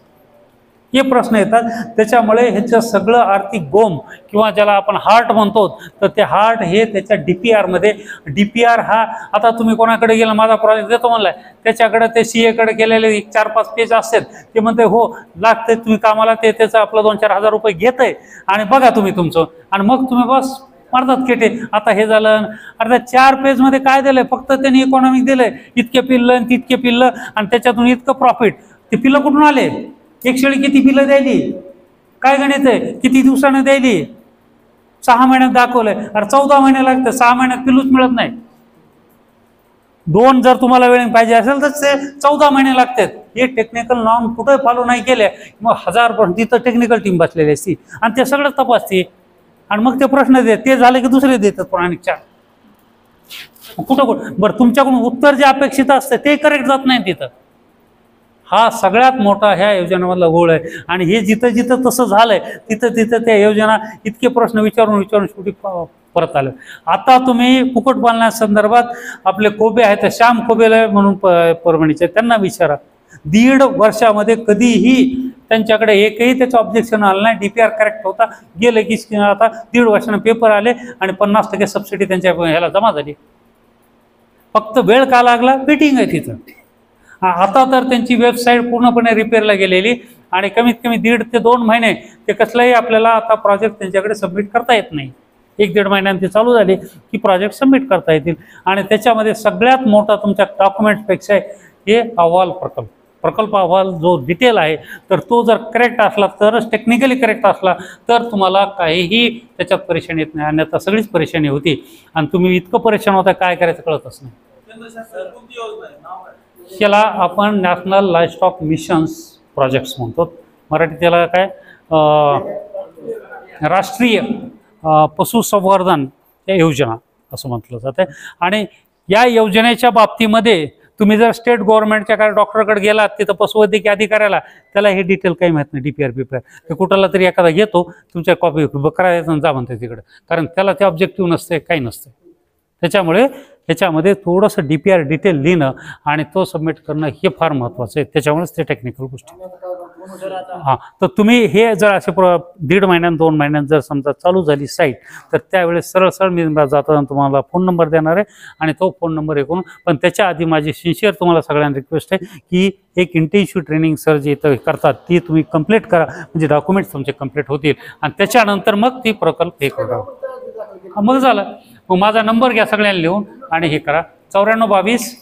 हे प्रश्न येतात. त्याच्यामुळे ह्याचं सगळं आर्थिक गोम किंवा ज्याला आपण हार्ट म्हणतो, तर ते हार्ट हे त्याच्या DPRमध्ये. DPR हा आता तुम्ही कोणाकडे गेला, माझा प्रोजेक्ट देतो म्हणलाय, त्याच्याकडे ते CA कडे केलेले 4-5 पेज असतात. ते म्हणते हो लागते तुम्ही कामाला, ते त्याचं आपलं 2-4 हजार रुपये घेत आहे आणि बघा तुम्ही तुमचं, आणि मग तुम्ही बस मारतात केटे. आता हे झालं, अर्थात 4 पेजमध्ये काय दिलंय, फक्त त्यांनी इकॉनॉमिक दिलंय, इतके पिल्लं आणि तितके पिल्लं आणि त्याच्यातून इतकं प्रॉफिट. ते पिल्लं कुठून आले, एक शेळी किती पिल्लं द्यायली, काय गणित आहे, किती दिवसाने द्यायली, 6 महिन्यात दाखवलंय. अरे 14 महिने लागतं, 6 महिन्यात पिल्लूच मिळत नाही. 2 जर तुम्हाला वेळ पाहिजे असेल तर ते 14 महिने लागतात. हे टेक्निकल नॉर्म कुठे फॉलो नाही केले, मग 1000 प्रश्न तिथं टेक्निकल टीम बसलेली असती आणि ते सगळं तपासते आणि मग ते प्रश्न देत, ते झाले की दुसरे देतात पुराणिक 4. कुठं बरं तुमच्याकडून उत्तर जे अपेक्षित असतं ते करेक्ट जात नाही तिथं. हा सगळ्यात मोठा ह्या योजनेमधला गोळ आहे. आणि हे जिथं जिथं तसं झालंय तिथं तिथं त्या योजना इतके प्रश्न विचारून शेवटी परत आले. आता तुम्ही कुक्कुटपालनासंदर्भात आपले कोबे आहेत, श्याम कोबेला म्हणून परभणीचे, त्यांना विचारा. 1.5 वर्षामध्ये कधीही त्यांच्याकडे एकही त्याचं ऑब्जेक्शन आलं नाही. DPR करेक्ट होता. गेले की आता 1.5 वर्षानं पेपर आले आणि 50% सबसिडी त्यांच्या ह्याला जमा झाली. फक्त वेळ का लागला, वेटिंग आहे तिथं. आता तर त्यांची वेबसाईट पूर्णपणे रिपेअरला गेलेली आणि कमीत कमी 1.5 ते 2 महिने ते कसलंही आपल्याला आता प्रोजेक्ट त्यांच्याकडे सबमिट करता येत नाही. 1-1.5 महिन्यांनी ते चालू झाले की प्रोजेक्ट सबमिट करता येतील. आणि त्याच्यामध्ये सगळ्यात मोठा तुमच्या डॉक्युमेंटपेक्षा हे अहवाल, प्रकल्प अहवाल जो डिटेल आहे, तर तो जर करेक्ट असला तरच, टेक्निकली करेक्ट असला तर तुम्हाला काहीही त्याच्यात परेशानी येत नाही. अन्यथा सगळीच परेशानी होती आणि तुम्ही इतकं परेशान होता काय करायचं कळतच नाही. याला आपण नॅशनल लाईव्हस्टॉक मिशन्स प्रोजेक्ट्स म्हणतो. मराठी त्याला काय, राष्ट्रीय पशुसंवर्धन योजना, असं म्हटलं जातं. आणि या योजनेच्या बाबतीमध्ये तुम्ही जर स्टेट गव्हर्नमेंटच्या काही डॉक्टरकडे गेलात, तिथं पशुवैद्यकीय अधिकाऱ्याला, त्याला हे डिटेल काही माहीत नाही, DPR बिपीआर ते कुठला तरी एखादा घेतो, तुमच्या कॉपी करायचं जा म्हणते तिकडे, कारण त्याला ते ऑब्जेक्टिव्ह नसते, काही नसते. त्याच्यामुळे ह्याच्यामध्ये थोडंसं DPR डिटेल लिहिणं आणि तो सबमिट करणं हे फार महत्त्वाचं आहे. त्याच्यामुळेच ते टेक्निकल गोष्टी. हां, तर तुम्ही हे जर असे 1.5 महिन्यात 2 महिन्यात जर समजा चालू झाली साईट, तर त्यावेळेस सरळ मी जाताना तुम्हाला फोन नंबर देणार आहे आणि तो फोन नंबर हे करून. पण त्याच्या आधी माझी सिन्सिअर तुम्हाला सगळ्यांना रिक्वेस्ट आहे की एक इंटेन्सिव्ह ट्रेनिंग सर जे इथं करतात ती तुम्ही कंप्लीट करा, म्हणजे डॉक्युमेंट्स तुमचे कंप्लीट होतील आणि त्याच्यानंतर मग ती प्रकल्प हे करा. मग झालं. मग माझा नंबर घ्या सगळ्यांना लिहून आणि हे करा. 9422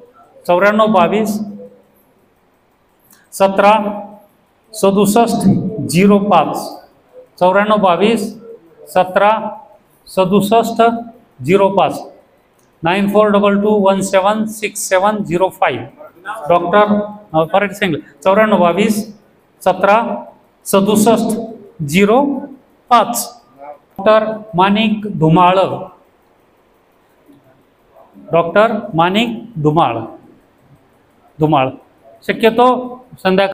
9422 17 67 05 9422 17 67 05 9422176705. डॉक्टर परत सांगितलं 9422 17 67 05. डॉक्टर माणिक धुमाळ. डॉक्टर माणिक धुमाळ. शक्यतो संध्याकाळी